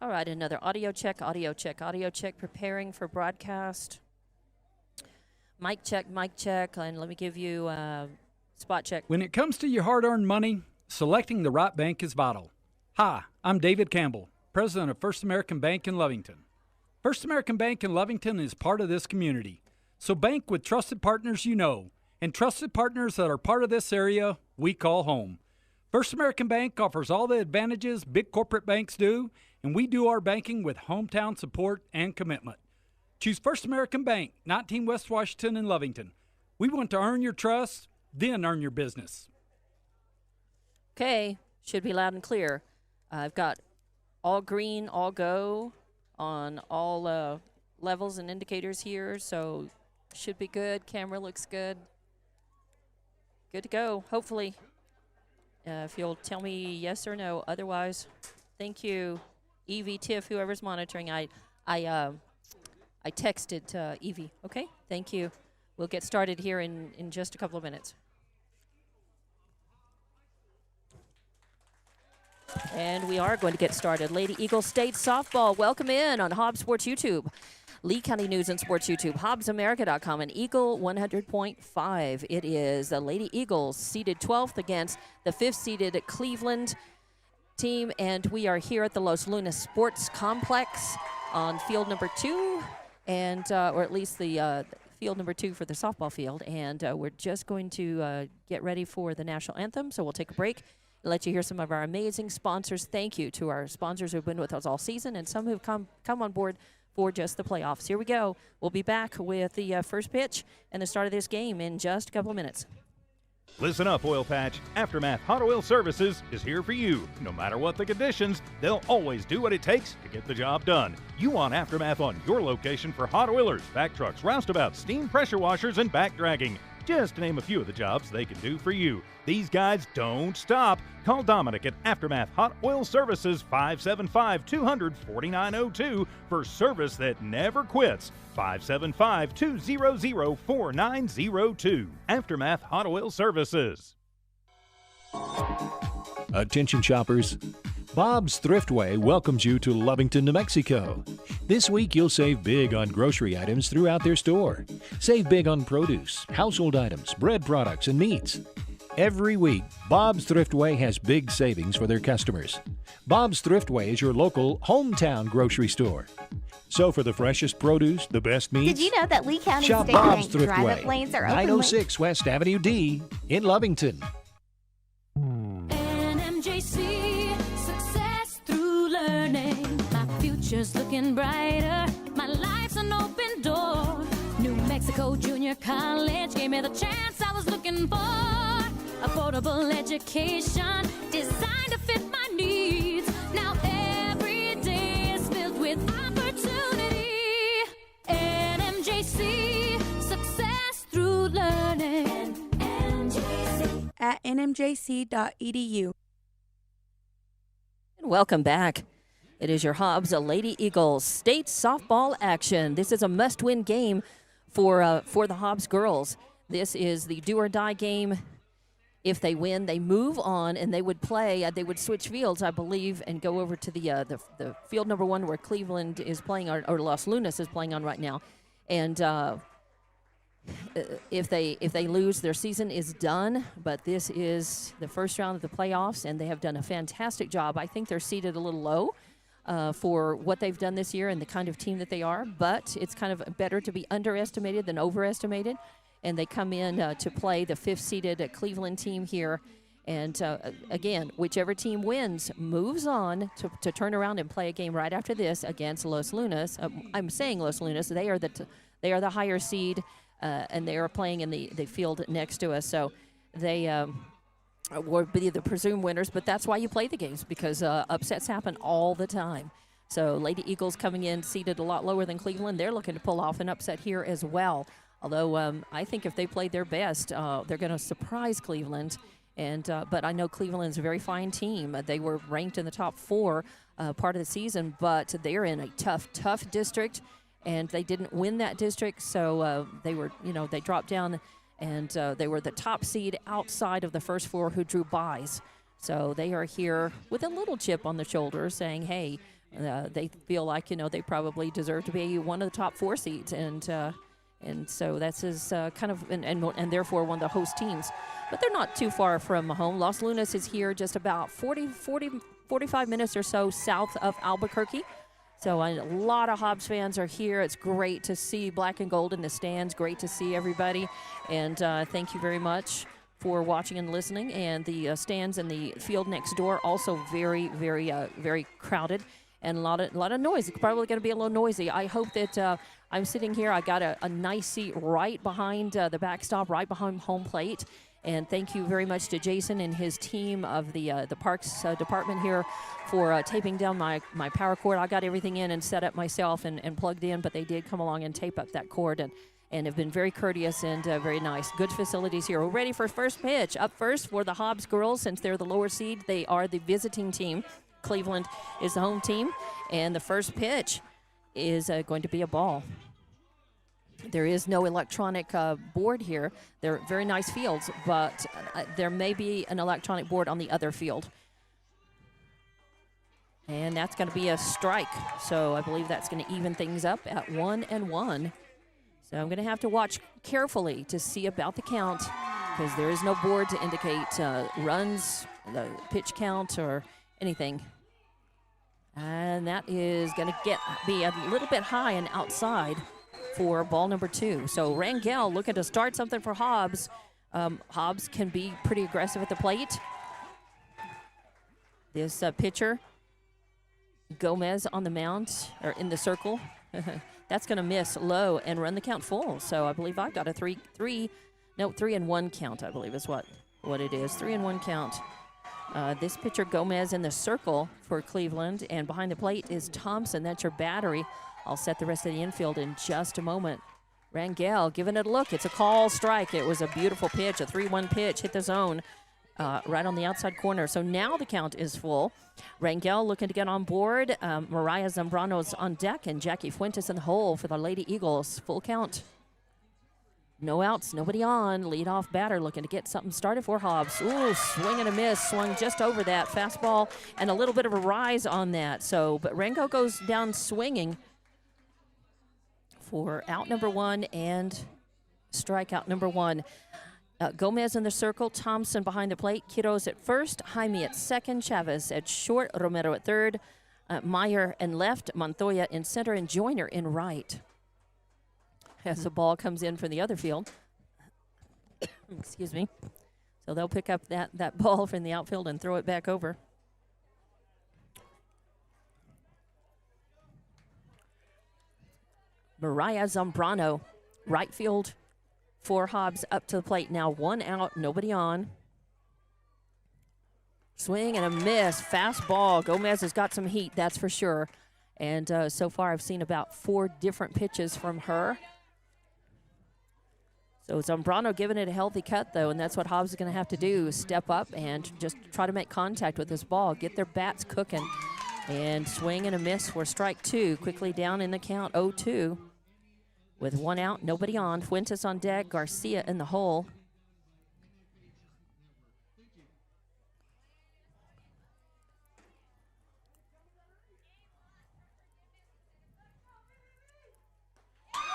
All right, another audio check, preparing for broadcast. Mic check, and let me give you a spot check. When it comes to your hard-earned money, selecting the right bank is vital. Hi, I'm David Campbell, president of First American Bank in Lovington. First American Bank in Lovington is part of this community. So bank with trusted partners you know, and trusted partners that are part of this area we call home. First American Bank offers all the advantages big corporate banks do, and we do our banking with hometown support and commitment. Choose First American Bank, 19 West Washington in Lovington. We want to earn your trust, then earn your business. Okay, should be loud and clear. I've got all green, all go on all levels and indicators here, so should be good. Camera looks good. Good to go, hopefully. If you'll tell me yes or no, otherwise, thank you. Evie, Tiff, whoever's monitoring, I texted Evie. Okay, thank you. We'll get started here in just a couple of minutes. And we are going to get started. Lady Eagle State Softball, welcome in on Hobbs Sports YouTube, Lee County News and Sports YouTube, HobbsAmerica.com, and Eagle 100.5. It is the Lady Eagles seeded 12th against the 5th seeded Cleveland team, and we are here at the Los Lunas Sports Complex on field number 2, and or at least the field number 2 for the softball field, and we're just going to get ready for the national anthem, so we'll take a break and let you hear some of our amazing sponsors. Thank you to our sponsors who've been with us all season, and some who've come on board for just the playoffs. Here we go. We'll be back with the first pitch and the start of this game in just a couple of minutes. Listen up, Oil Patch. Aftermath Hot Oil Services is here for you. No matter what the conditions, they'll always do what it takes to get the job done. You want Aftermath on your location for hot oilers, back trucks, roustabouts, steam pressure washers, and back dragging. Just to name a few of the jobs they can do for you. These guys don't stop. Call Dominic at Aftermath Hot Oil Services, 575-200-4902 for service that never quits. 575-200-4902. Aftermath Hot Oil Services. Attention shoppers. Bob's Thriftway welcomes you to Lovington, New Mexico. This week you'll save big on grocery items throughout their store. Save big on produce, household items, bread products, and meats. Every week, Bob's Thriftway has big savings for their customers. Bob's Thriftway is your local hometown grocery store. So for the freshest produce, the best meats, did you know that Lee County shop State Bob's Bank drive-up Thriftway, lanes are open 906 West Avenue D in Lovington. NMJC, success through learning. My future's looking brighter. My life's an open door. New Mexico Junior College gave me the chance I was looking for. Affordable education designed to fit my needs. Now every day is filled with opportunity. NMJC, success through learning. NMJC. At nmjc.edu. Welcome back. It is your Hobbs Lady Eagles state softball action. This is a must-win game for the Hobbs girls. This is the do-or-die game. If they win, they move on, and they would play. They would switch fields, I believe, and go over to the field number 1 where Cleveland is playing, or Los Lunas is playing on right now. And if they lose, their season is done. But this is the first round of the playoffs, and they have done a fantastic job. I think they're seated a little low for what they've done this year and the kind of team that they are. But it's kind of better to be underestimated than overestimated. And they come in to play the 5th-seeded Cleveland team here. And, again, whichever team wins moves on to turn around and play a game right after this against Los Lunas. I'm saying Los Lunas. They are the higher seed, and they are playing in the field next to us. So they will be the presumed winners. But that's why you play the games, because upsets happen all the time. So Lady Eagles coming in seated a lot lower than Cleveland. They're looking to pull off an upset here as well. Although I think if they play their best, they're going to surprise Cleveland. And but I know Cleveland's a very fine team. They were ranked in the top 4 part of the season, but they're in a tough district, and they didn't win that district. So they were, they dropped down, and they were the top seed outside of the first 4 who drew byes. So they are here with a little chip on the shoulder saying, hey, They feel like, they probably deserve to be one of the top 4 seeds, and so that's his kind of, and therefore one of the host teams. But they're not too far from home. Los Lunas is here just about 45 minutes or so south of Albuquerque. So a lot of Hobbs fans are here. It's great to see black and gold in the stands. Great to see everybody. And thank you very much for watching and listening. And the stands in the field next door also very, very, very crowded. And a lot of noise. It's probably going to be a little noisy. I hope that I'm sitting here. I got a nice seat right behind the backstop, right behind home plate. And thank you very much to Jason and his team of the Parks Department here for taping down my power cord. I got everything in and set up myself and plugged in, but they did come along and tape up that cord and have been very courteous and very nice. Good facilities here. We're ready for first pitch. Up first for the Hobbs girls, since they're the lower seed. They are the visiting team. Cleveland is the home team. And the first pitch is going to be a ball. There is no electronic board here. They're very nice fields, but there may be an electronic board on the other field. And that's going to be a strike. So I believe that's going to even things up at 1-1. So I'm going to have to watch carefully to see about the count, because there is no board to indicate runs, the pitch count, or anything. And that is going to be a little bit high and outside for ball number 2. So Rangel looking to start something for Hobbs. Hobbs can be pretty aggressive at the plate. This pitcher, Gomez, on the mound, or in the circle. That's going to miss low and run the count full. So I believe I've got a 3-1 count, I believe is what it is. 3-1 count. This pitcher, Gomez, in the circle for Cleveland, and behind the plate is Thompson. That's your battery. I'll set the rest of the infield in just a moment. Rangel giving it a look. It's a call strike. It was a beautiful pitch, a 3-1 pitch, hit the zone right on the outside corner. So now the count is full. Rangel looking to get on board. Mariah Zambrano's on deck, and Jackie Fuentes in the hole for the Lady Eagles. Full count. No outs, nobody on. Leadoff batter looking to get something started for Hobbs. Ooh, swing and a miss. Swung just over that fastball, and a little bit of a rise on that. So, but Rangel goes down swinging for out number 1 and strikeout number 1. Gomez in the circle, Thompson behind the plate, Quiroz at first, Jaime at second, Chavez at short, Romero at third, Meyer in left, Montoya in center, and Joyner in right. As the ball comes in from the other field. Excuse me. So they'll pick up that ball from the outfield and throw it back over. Mariah Zambrano, right field for Hobbs, up to the plate now. 1 out, nobody on. Swing and a miss, fastball. Gomez has got some heat, that's for sure. And so far I've seen about 4 different pitches from her. So Zambrano giving it a healthy cut, though, and that's what Hobbs is going to have to do, step up and just try to make contact with this ball, get their bats cooking. And swing and a miss for strike 2, quickly down in the count, 0-2. With 1 out, nobody on. Fuentes on deck, Garcia in the hole.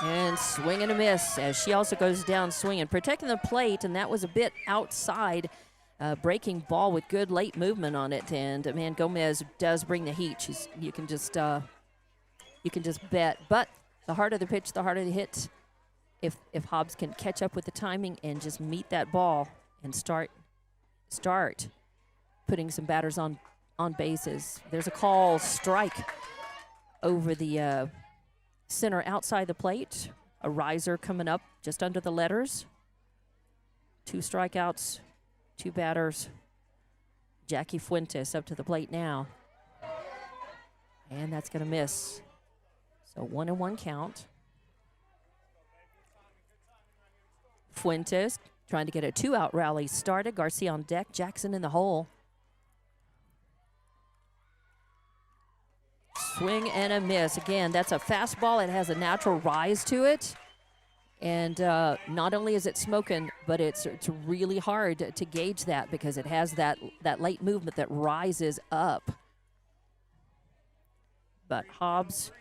And swing and a miss as she also goes down swinging. Protecting the plate, and that was a bit outside. Breaking ball with good late movement on it. And, man, Gomez does bring the heat. You can just bet. But the harder the pitch, the harder the hit. If Hobbs can catch up with the timing and just meet that ball and start putting some batters on bases. There's a call strike over the center outside the plate. A riser coming up just under the letters. 2 strikeouts, 2 batters. Jackie Fuentes up to the plate now. And that's going to miss. So 1-1 count. Fuentes trying to get a 2-out rally started. Garcia on deck, Jackson in the hole. Swing and a miss. Again, that's a fastball. It has a natural rise to it. And not only is it smoking, but it's really hard to gauge that because it has that late movement that rises up. but Hobbs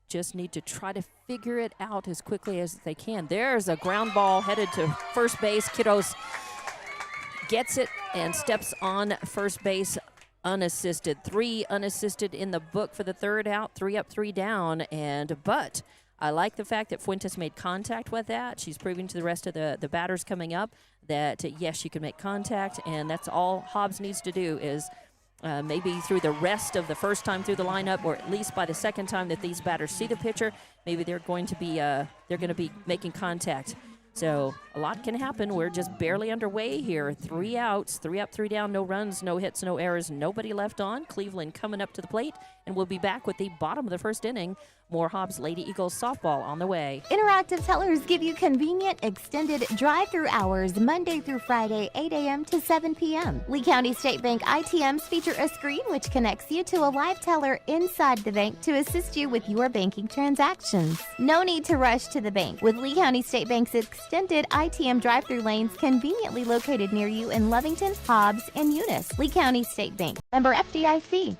just need to try to figure it out as quickly as they can. There's a ground ball headed to first base. Kiddos gets it and steps on first base unassisted. 3 unassisted in the book for the third out, 3 up, 3 down. But I like the fact that Fuentes made contact with that. She's proving to the rest of the batters coming up that, yes, you can make contact, and that's all Hobbs needs to do is maybe through the rest of the first time through the lineup, or at least by the second time that these batters see the pitcher, maybe they're going to be making contact. So a lot can happen. We're just barely underway here. 3 outs, 3 up, 3 down, no runs, no hits, no errors, nobody left on. Cleveland coming up to the plate, and we'll be back with the bottom of the first inning. More Hobbs Lady Eagles softball on the way. Interactive tellers give you convenient, extended drive-through hours Monday through Friday, 8 a.m. to 7 p.m. Lee County State Bank ITMs feature a screen which connects you to a live teller inside the bank to assist you with your banking transactions. No need to rush to the bank with Lee County State Bank's extended ITM drive-through lanes conveniently located near you in Lovington, Hobbs, and Eunice. Lee County State Bank. Member FDIC.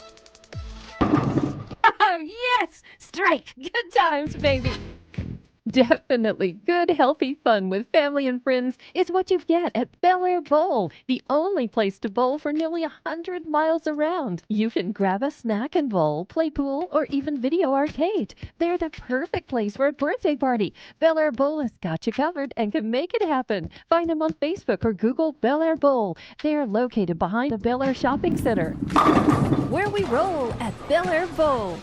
Oh, yes! Strike! Good times, baby! Definitely good, healthy fun with family and friends is what you get at Bel Air Bowl, the only place to bowl for nearly 100 miles around. You can grab a snack and bowl, play pool, or even video arcade. They're the perfect place for a birthday party. Bel Air Bowl has got you covered and can make it happen. Find them on Facebook or Google Bel Air Bowl. They are located behind the Bel Air Shopping Center. Where we roll at Bel Air Bowl.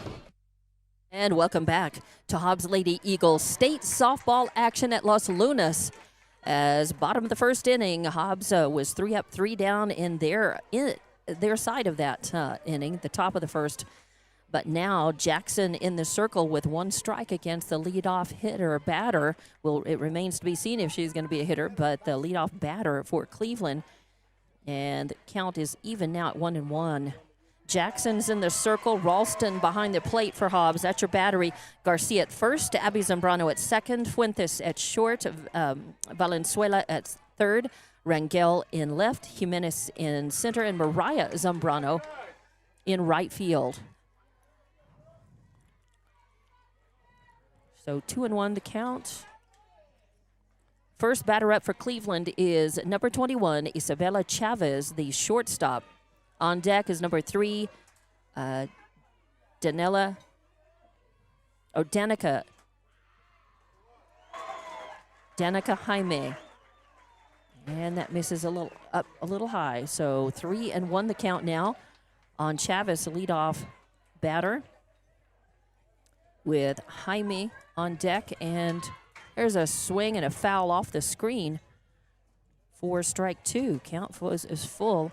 And welcome back to Hobbs Lady Eagles state softball action at Los Lunas. As bottom of the first inning, Hobbs was 3 up, 3 down in their side of that inning, the top of the first. But now Jackson in the circle with 1 strike against the leadoff batter. Well, it remains to be seen if she's going to be a hitter, but the leadoff batter for Cleveland. And the count is even now at 1-1. Jackson's in the circle. Ralston behind the plate for Hobbs. That's your battery. Garcia at first. Abby Zambrano at second. Fuentes at short. Valenzuela at third. Rangel in left. Jimenez in center. And Mariah Zambrano in right field. So 2-1 to count. First batter up for Cleveland is number 21, Isabella Chavez, the shortstop. On deck is number 3, Danica Jaime. And that misses a little high. So 3-1 the count now on Chavez, the leadoff batter, with Jaime on deck. And there's a swing and a foul off the screen for strike 2. Count is full.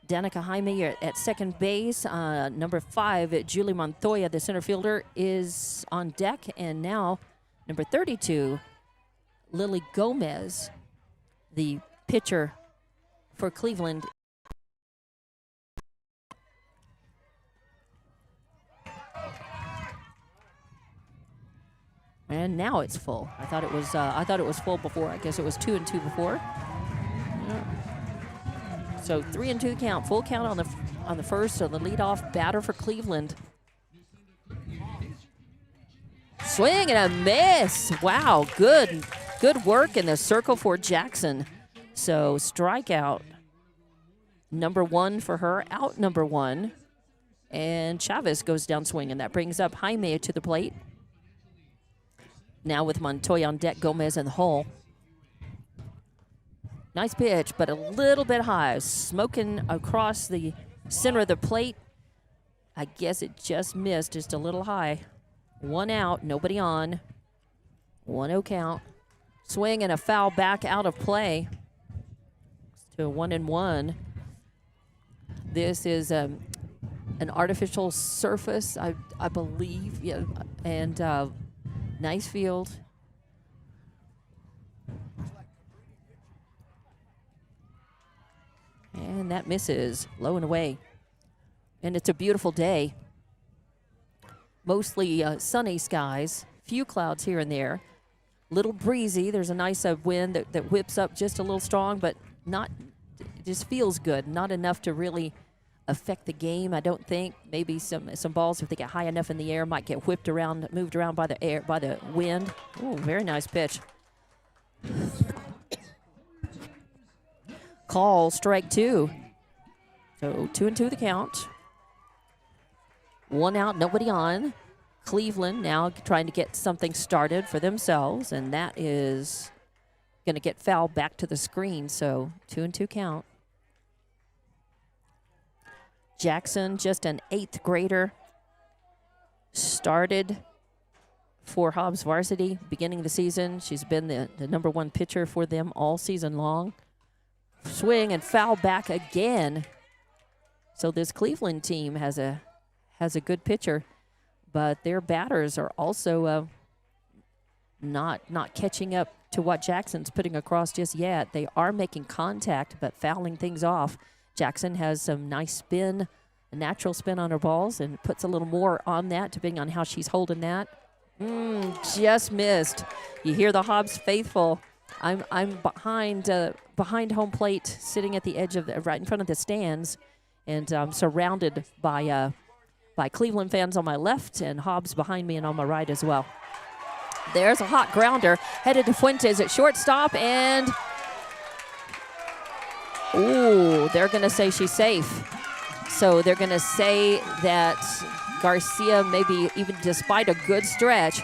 Danica Jaime at second base. Number 5, Julie Montoya, the center fielder, is on deck. And now number 32, Lily Gomez, the pitcher for Cleveland. And now it's full. I thought it was full before. I guess it was 2-2 before. Yeah. So 3-2 count, full count on the first. So the leadoff batter for Cleveland. Swing and a miss. Wow, good work in the circle for Jackson. So strikeout number 1 for her, out number 1, and Chavez goes down swinging. That brings up Jaime to the plate. Now with Montoya on deck, Gomez in the hole. Nice pitch, but a little bit high. Smoking across the center of the plate. I guess it just missed, just a little high. 1 out, nobody on. 1-0 count. Swing and a foul back out of play. To 1-1. This is an artificial surface, I believe. Yeah, and nice field. And that misses, low and away. And it's a beautiful day. Mostly sunny skies, few clouds here and there. Little breezy. There's a nice wind that whips up just a little strong, but not, it just feels good. Not enough to really affect the game. I don't think. Maybe some balls, if they get high enough in the air, might get whipped around, moved around by the wind. Oh, very nice pitch. Call, strike 2. So 2-2 the count. 1 out, nobody on. Cleveland now trying to get something started for themselves, and that is going to get fouled back to the screen. So 2-2 count. Jackson, just an 8th grader, started for Hobbs varsity beginning of the season. She's been the number 1 pitcher for them all season long. Swing and foul back again. So this Cleveland team has a good pitcher, but their batters are also not catching up to what Jackson's putting across just yet. They are making contact, but fouling things off. Jackson has some nice spin, a natural spin on her balls, and puts a little more on that, depending on how she's holding that. Just missed. You hear the Hobbs faithful. I'm behind home plate, sitting at the edge of right in front of the stands, and I'm surrounded by Cleveland fans on my left and Hobbs behind me and on my right as well. There's a hot grounder headed to Fuentes at shortstop, and they're going to say she's safe. So they're going to say that Garcia, maybe even despite a good stretch,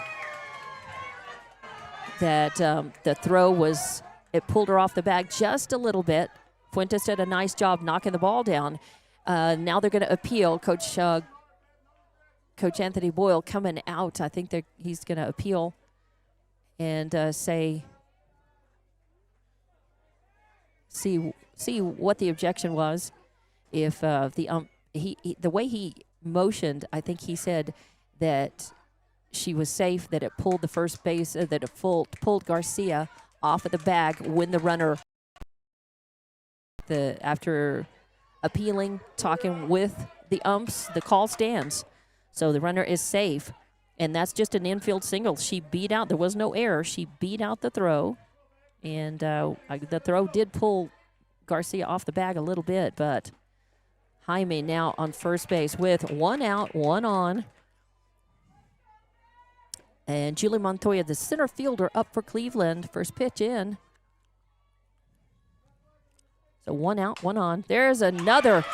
that the throw it pulled her off the bag just a little bit. Fuentes did a nice job knocking the ball down. Now they're going to appeal. Coach Anthony Boyle coming out. I think he's going to appeal and see what the objection was. If the way he motioned, I think he said that she was safe, that it pulled the first base, that it pulled Garcia off of the bag when the runner. After appealing, talking with the umps, the call stands. So the runner is safe, and that's just an infield single. She beat out. There was no error. She beat out the throw, and the throw did pull Garcia off the bag a little bit, but Jaime now on first base with 1 out, 1 on. And Julie Montoya, the center fielder, up for Cleveland. First pitch in. So 1 out, 1 on. There's another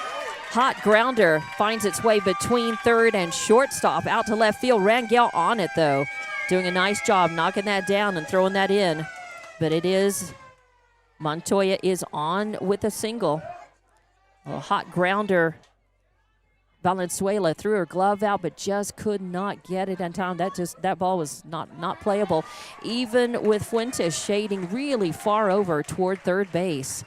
hot grounder. Finds its way between third and shortstop. Out to left field. Rangel on it, though. Doing a nice job knocking that down and throwing that in. But it is, Montoya is on with a single. A hot grounder. Valenzuela threw her glove out, but just could not get it in time. That ball was not playable. Even with Fuentes shading really far over toward third base.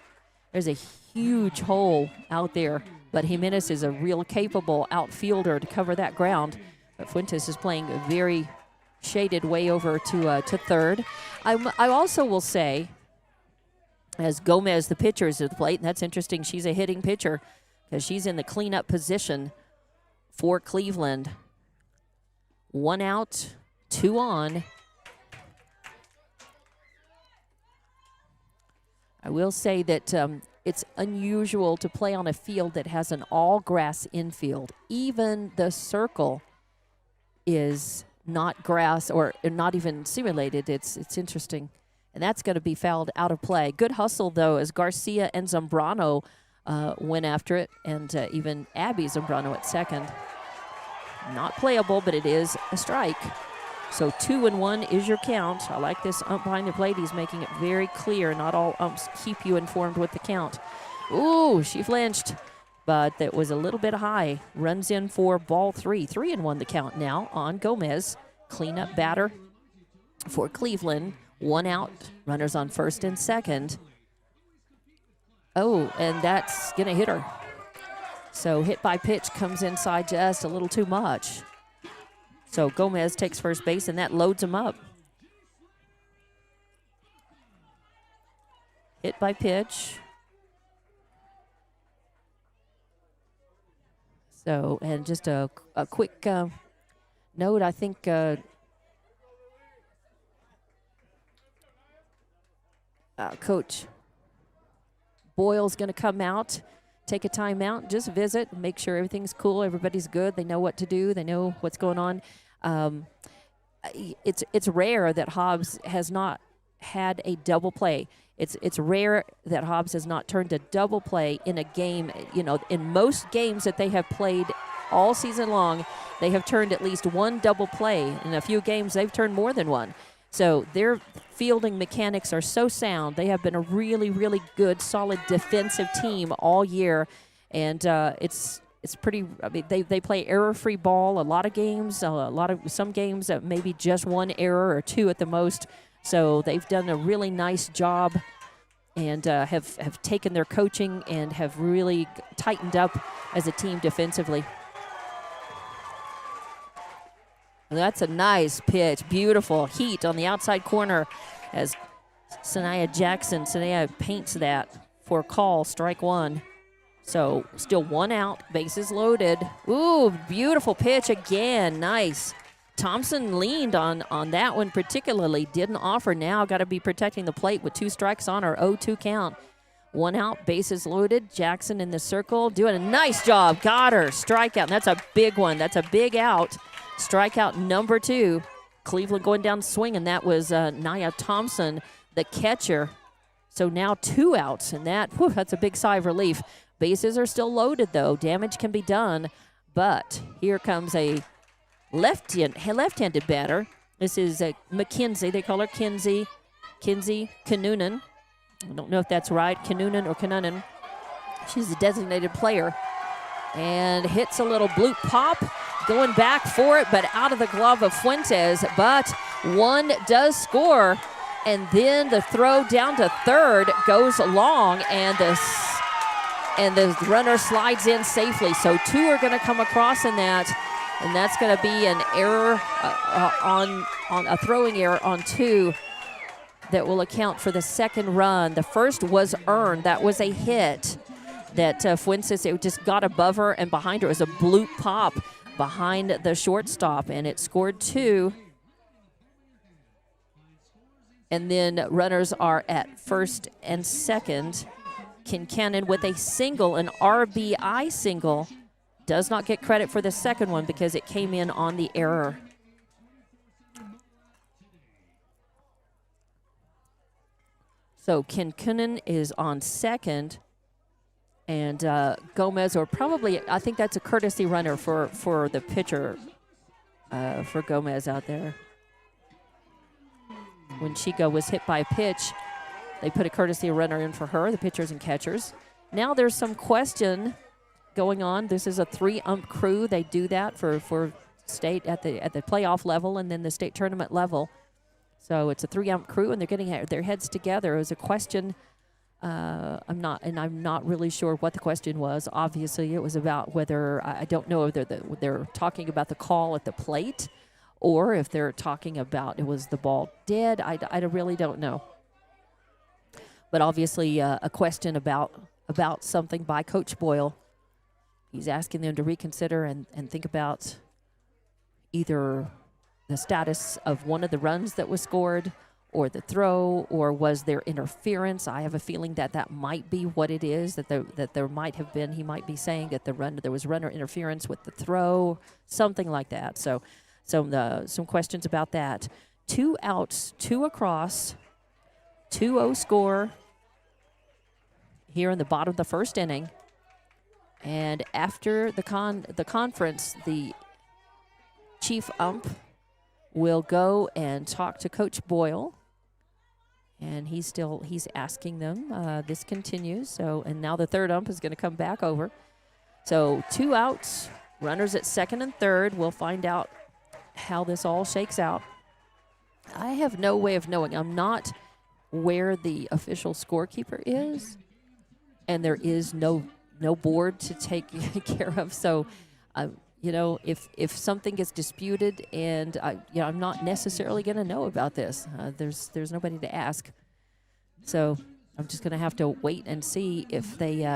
There's a huge hole out there, but Jimenez is a real capable outfielder to cover that ground. But Fuentes is playing very shaded way over to third. I also will say, as Gomez, the pitcher, is at the plate, and that's interesting. She's a hitting pitcher because she's in the cleanup position for Cleveland. 1 out, 2 on. I will say that it's unusual to play on a field that has an all-grass infield. Even the circle is not grass or not even simulated. It's interesting. And that's going to be fouled out of play. Good hustle, though, as Garcia and Zambrano went after it, and even Abby Zambrano at second. Not playable, but it is a strike. So 2-1 is your count. I like this ump behind the plate. He's making it very clear. Not all umps keep you informed with the count. Ooh, she flinched, but that was a little bit high. Runs in for ball 3. 3-1 the count now on Gomez. Cleanup batter for Cleveland. 1 out. Runners on first and second. Oh, and that's going to hit her. So hit by pitch comes inside just a little too much. So Gomez takes first base, and that loads him up. Hit by pitch. So, and just a quick note, I think Coach Boyle's going to come out take a time out, just visit, make sure everything's cool, everybody's good, they know what to do, they know what's going on. It's rare that Hobbs has not had a double play. It's rare that Hobbs has not turned a double play in a game. In most games that they have played all season long, they have turned at least one double play. In a few games, they've turned more than one. So their fielding mechanics are so sound. They have been a really, really good, solid defensive team all year, and it's pretty. I mean, they play error-free ball a lot of games. Some games that maybe just one error or two at the most. So they've done a really nice job, and have taken their coaching and have really tightened up as a team defensively. That's a nice pitch. Beautiful heat on the outside corner as Sanaya paints that for a call, strike one. So still one out, bases loaded. Ooh, beautiful pitch again. Nice. Thompson leaned on that one particularly. Didn't offer. Now got to be protecting the plate with 2 strikes on our 0-2 count. One out, bases loaded. Jackson in the circle, doing a nice job. Got her. Strikeout. And that's a big one. That's a big out. Strikeout number 2. Cleveland going down swinging. That was Nia Thompson, the catcher. So now 2 outs, and that's a big sigh of relief. Bases are still loaded, though. Damage can be done, but here comes a left-handed batter. This is McKenzie. They call her Kinsey Kanunen. I don't know if that's right, Kanunen or Kanunen. She's a designated player. And hits a little bloop pop, going back for it, but out of the glove of Fuentes. But one does score, and then the throw down to third goes long, and the runner slides in safely. So 2 are going to come across in that, and that's going to be an error on a throwing error on 2 that will account for the second run. The first was earned. That was a hit that Fuentes, it just got above her and behind her. It was a bloop pop behind the shortstop, and it scored 2. And then runners are at first and second. Kincannon with a single, an RBI single. Does not get credit for the second one because it came in on the error. So Kincannon is on second. And Gomez, or probably, I think that's a courtesy runner for the pitcher, for Gomez out there. When Chico was hit by a pitch, they put a courtesy runner in for her, the pitchers and catchers. Now there's some question going on. This is a 3-ump crew. They do that for state at the playoff level and then the state tournament level. So it's a 3-ump crew, and they're getting their heads together. It was a question. I'm not really sure what the question was. Obviously, it was about whether, I don't know if they're talking about the call at the plate or if they're talking about was the ball dead. I really don't know. But obviously, a question about something by Coach Boyle. He's asking them to reconsider and think about either the status of one of the runs that was scored, or the throw, or was there interference? I have a feeling that might be what it is, that there might have been. He might be saying that there was runner interference with the throw, something like that. So some questions about that. 2 outs, 2 across, 2-0 score here in the bottom of the first inning. And after the conference, the chief ump will go and talk to Coach Boyle. And he's asking them. This continues. So, and now the third ump is going to come back over. So 2 outs, runners at second and third. We'll find out how this all shakes out. I have no way of knowing. I'm not where the official scorekeeper is, and there is no board to take care of. So, if something gets disputed, and I'm not necessarily going to know about this. There's nobody to ask. So I'm just going to have to wait and see if they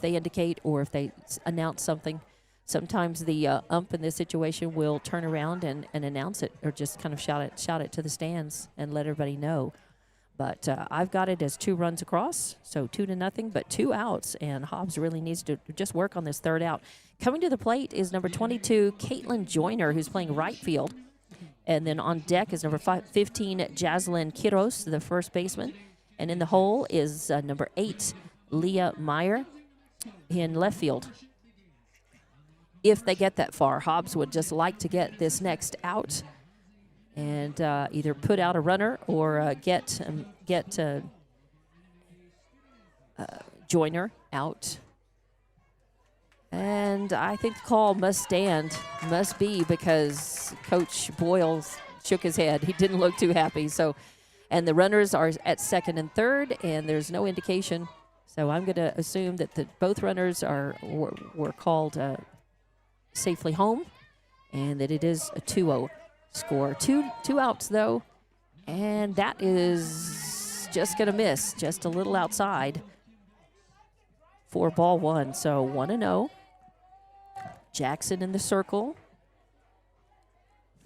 indicate or if they announce something. Sometimes the ump in this situation will turn around and announce it, or just kind of shout it to the stands and let everybody know. But I've got it as 2 runs across, so 2-0, but 2 outs, and Hobbs really needs to just work on this third out. Coming to the plate is number 22, Caitlin Joyner, who's playing right field. And then on deck is number 15, Jaslyn Quiros, the first baseman. And in the hole is number 8, Leah Meyer in left field. If they get that far, Hobbs would just like to get this next out and either put out a runner or get Joyner out. And I think the call must be, because Coach Boyle shook his head. He didn't look too happy. So, and the runners are at second and third, and there's no indication. So I'm going to assume that both runners were called safely home, and that it is a 2-0 score. Two outs, though, and that is just going to miss, just a little outside for ball 1. So 1-0. Jackson in the circle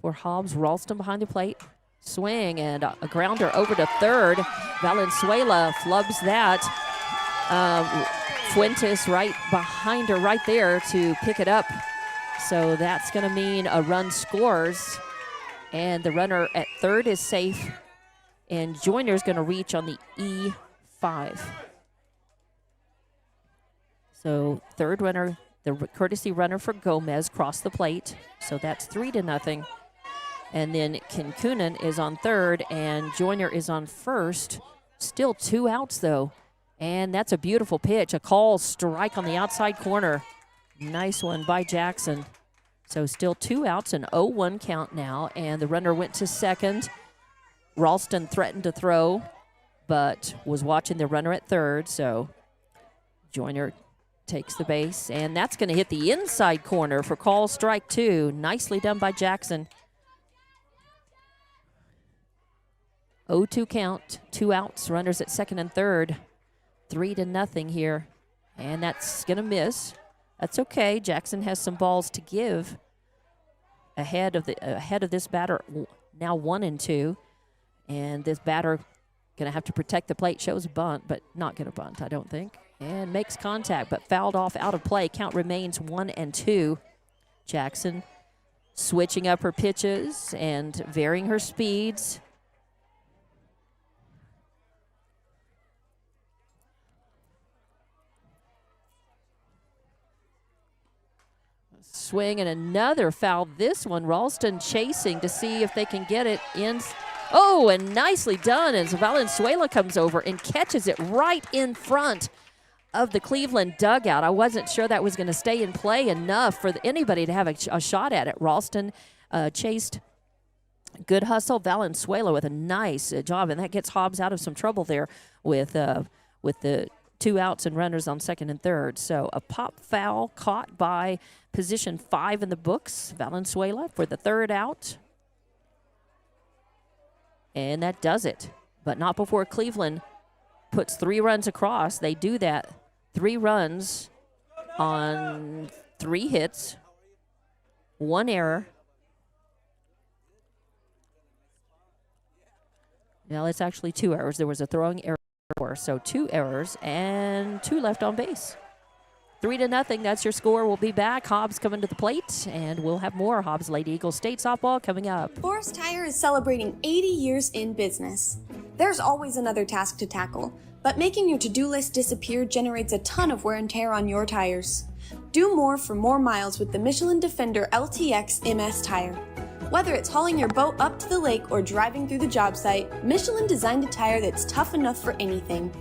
for Hobbs. Ralston behind the plate. Swing and a grounder over to third. Valenzuela flubs that. Fuentes right behind her right there to pick it up. So that's going to mean a run scores. And the runner at third is safe. And Joyner's going to reach on the E5. So third runner, the courtesy runner for Gomez, crossed the plate. So that's 3-0. And then Kinkunen is on third, and Joyner is on first. Still 2 outs, though. And that's a beautiful pitch. A call strike on the outside corner. Nice one by Jackson. So still 2 outs, an 0-1 count now. And the runner went to second. Ralston threatened to throw, but was watching the runner at third. So Joyner takes the base, and that's going to hit the inside corner for call strike 2. Nicely done by Jackson. 0-2 count, 2 outs, runners at second and third. 3-0 here, and that's going to miss. That's okay. Jackson has some balls to give ahead of this batter. Now 1-2, and this batter going to have to protect the plate. Shows a bunt, but not going to bunt, I don't think. And makes contact, but fouled off out of play. Count remains 1-2. Jackson switching up her pitches and varying her speeds. Swing and another foul. This one, Ralston chasing to see if they can get it in. Oh, and nicely done as Valenzuela comes over and catches it right in front of the Cleveland dugout. I wasn't sure that was going to stay in play enough for anybody to have a shot at it. Ralston chased. Good hustle. Valenzuela with a nice job, and that gets Hobbs out of some trouble there with the 2 outs and runners on second and third. So a pop foul caught by position 5 in the books, Valenzuela, for the third out. And that does it, but not before Cleveland puts 3 runs across. They do that. 3 runs on 3 hits, 1 error. Well, it's actually 2 errors. There was a throwing error. So 2 errors and 2 left on base. 3-0. That's your score. We'll be back. Hobbs coming to the plate, and we'll have more Hobbs Lady Eagles State softball coming up. Forest Tire is celebrating 80 years in business. There's always another task to tackle, but making your to-do list disappear generates a ton of wear and tear on your tires. Do more for more miles with the Michelin Defender LTX MS tire. Whether it's hauling your boat up to the lake or driving through the job site, Michelin designed a tire that's tough enough for anything.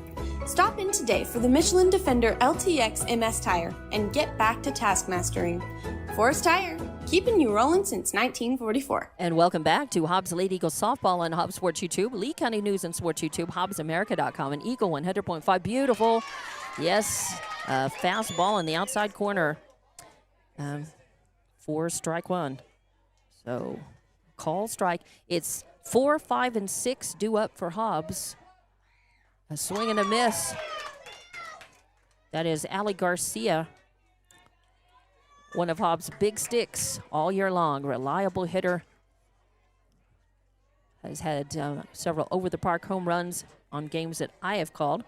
Stop in today for the Michelin Defender LTX MS tire and get back to task mastering. Forest Tire, keeping you rolling since 1944. And welcome back to Hobbs Lady Eagles softball on Hobbs Sports YouTube, Lee County News and Sports YouTube, HobbsAmerica.com, and Eagle 100.5. Beautiful. Yes, fastball in the outside corner for strike 1. So, call strike. It's 4, 5, and 6 due up for Hobbs. A swing and a miss. That is Allie Garcia, one of Hobbs' big sticks all year long. Reliable hitter. Has had several over-the-park home runs on games that I have called.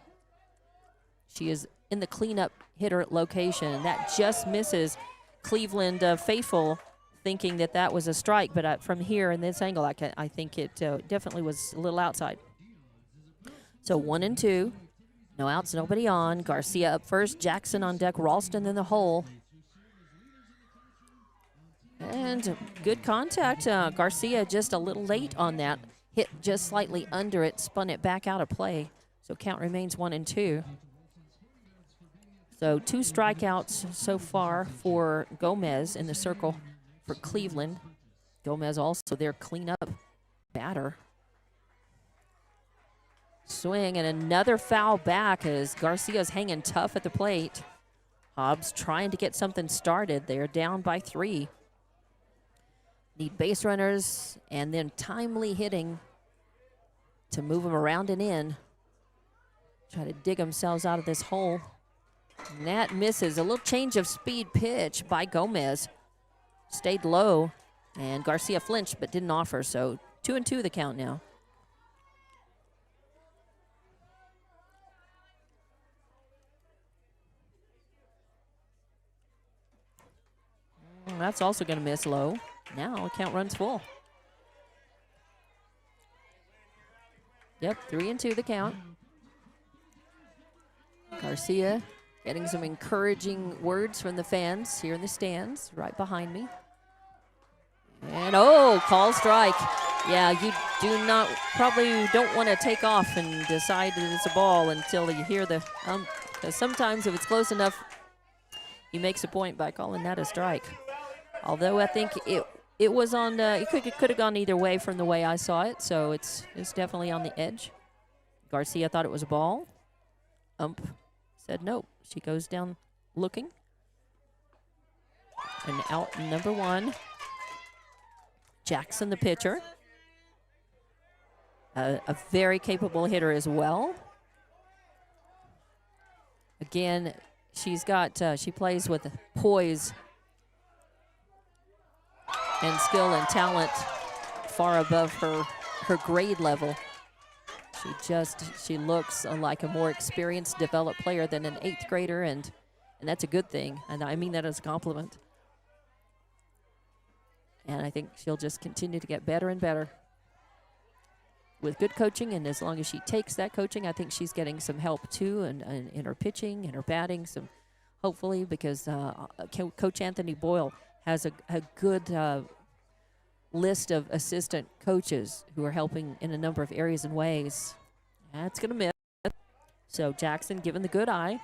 She is in the cleanup hitter location, and that just misses Cleveland faithful, thinking that was a strike. But from here in this angle, I think it definitely was a little outside. So 1-2. No outs, nobody on. Garcia up first. Jackson on deck. Ralston in the hole. And good contact. Garcia just a little late on that. Hit just slightly under it. Spun it back out of play. So count remains 1-2. So 2 strikeouts so far for Gomez in the circle for Cleveland. Gomez also their cleanup batter. Swing and another foul back as Garcia's hanging tough at the plate. Hobbs trying to get something started. They're down by 3. Need base runners and then timely hitting to move them around and in. Try to dig themselves out of this hole. And that misses. A little change of speed pitch by Gomez. Stayed low, and Garcia flinched but didn't offer. So 2-2 the count now. That's also going to miss low. Now the count runs full. Yep, 3-2 the count. Garcia getting some encouraging words from the fans here in the stands right behind me. And call strike. Yeah, you probably don't want to take off and decide that it's a ball until you hear the, because sometimes if it's close enough, he makes a point by calling that a strike. Although I think it was on, it could have gone either way from the way I saw it, so it's definitely on the edge. Garcia thought it was a ball. Ump said no. She goes down looking. And out number 1. Jackson, the pitcher. A very capable hitter as well. Again, she's got, she plays with poise and skill and talent far above her grade level. She looks like a more experienced, developed player than an 8th grader, and that's a good thing. And I mean that as a compliment. And I think she'll just continue to get better and better with good coaching. And as long as she takes that coaching, I think she's getting some help too, and in her pitching and her batting, some hopefully, because Coach Anthony Boyle has a good list of assistant coaches who are helping in a number of areas and ways. That's going to miss. So Jackson given the good eye.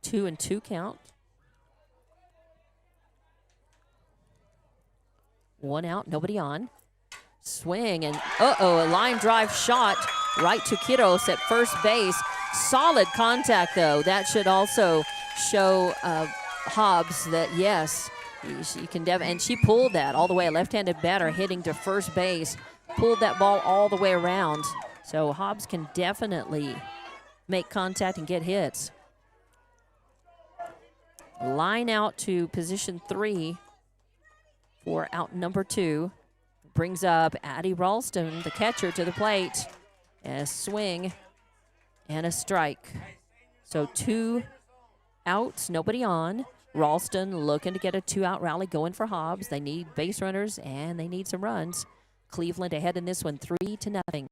Two and 2 count. 1 out, nobody on. Swing and a line drive shot right to Quiros at first base. Solid contact though. That should also show Hobbs that yes, she can and she pulled that all the way. A left-handed batter hitting to first base, pulled that ball all the way around. So Hobbs can definitely make contact and get hits. Line out to position 3 for out number 2. Brings up Addie Ralston, the catcher, to the plate. And a swing and a strike. So 2 outs, nobody on. Ralston looking to get a 2-out rally going for Hobbs. They need base runners and they need some runs. Cleveland ahead in this one, 3-0.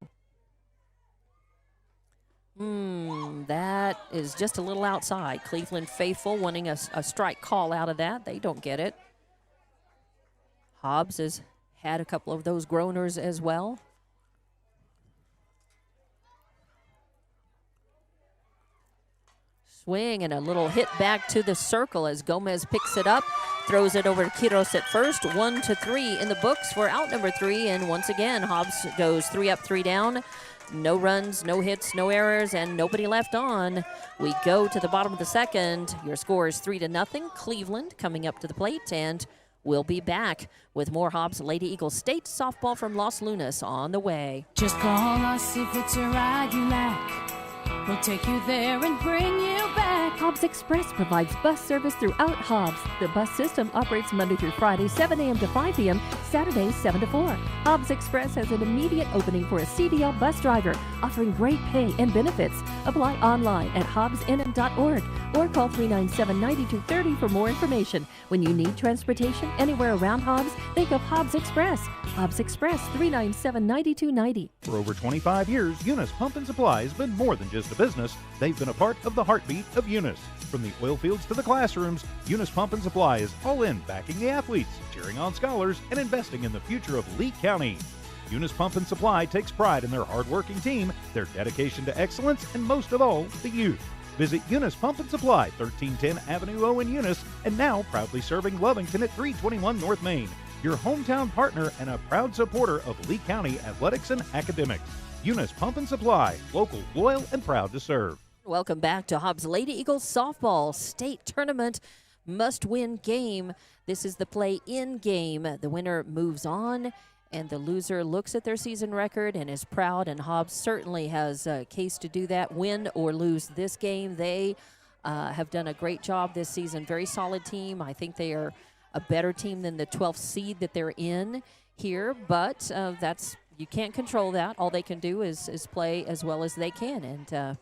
That is just a little outside. Cleveland faithful wanting a strike call out of that. They don't get it. Hobbs has had a couple of those groaners as well. Swing and a little hit back to the circle as Gomez picks it up, throws it over to Quiros at first. 1-3 in the books for out number 3. And once again, Hobbs goes 3 up, 3 down. No runs, no hits, no errors, and nobody left on. We go to the bottom of the second. Your score is 3-0. Cleveland coming up to the plate, and we'll be back with more Hobbs Lady Eagles State softball from Los Lunas on the way. Just call us if it's a ride you like. We'll take you there and bring you back. Hobbs Express provides bus service throughout Hobbs. The bus system operates Monday through Friday, 7 a.m. to 5 p.m., Saturdays, 7 to 4. Hobbs Express has an immediate opening for a CDL bus driver, offering great pay and benefits. Apply online at hobbsnm.org or call 397-9230 for more information. When you need transportation anywhere around Hobbs, think of Hobbs Express. Hobbs Express, 397-9290. For over 25 years, Eunice Pump and Supply has been more than just a business. They've been a part of the heartbeat of Eunice. From the oil fields to the classrooms, Eunice Pump and Supply is all in backing the athletes, cheering on scholars, and investing in the future of Lee County. Eunice Pump and Supply takes pride in their hard-working team, their dedication to excellence, and most of all, the youth. Visit Eunice Pump and Supply, 1310 Avenue O in Eunice, and now proudly serving Lovington at 321 North Main. Your hometown partner and a proud supporter of Lee County athletics and academics. Eunice Pump and Supply, local, loyal, and proud to serve. Welcome back to Hobbs Lady Eagles softball state tournament must-win game. This is the play-in game. The winner moves on, and the loser looks at their season record and is proud, and Hobbs certainly has a case to do that. Win or lose this game, they have done a great job this season. Very solid team. I think they are a better team than the 12th seed that they're in here, but you can't control that. All they can do is play as well as they can, and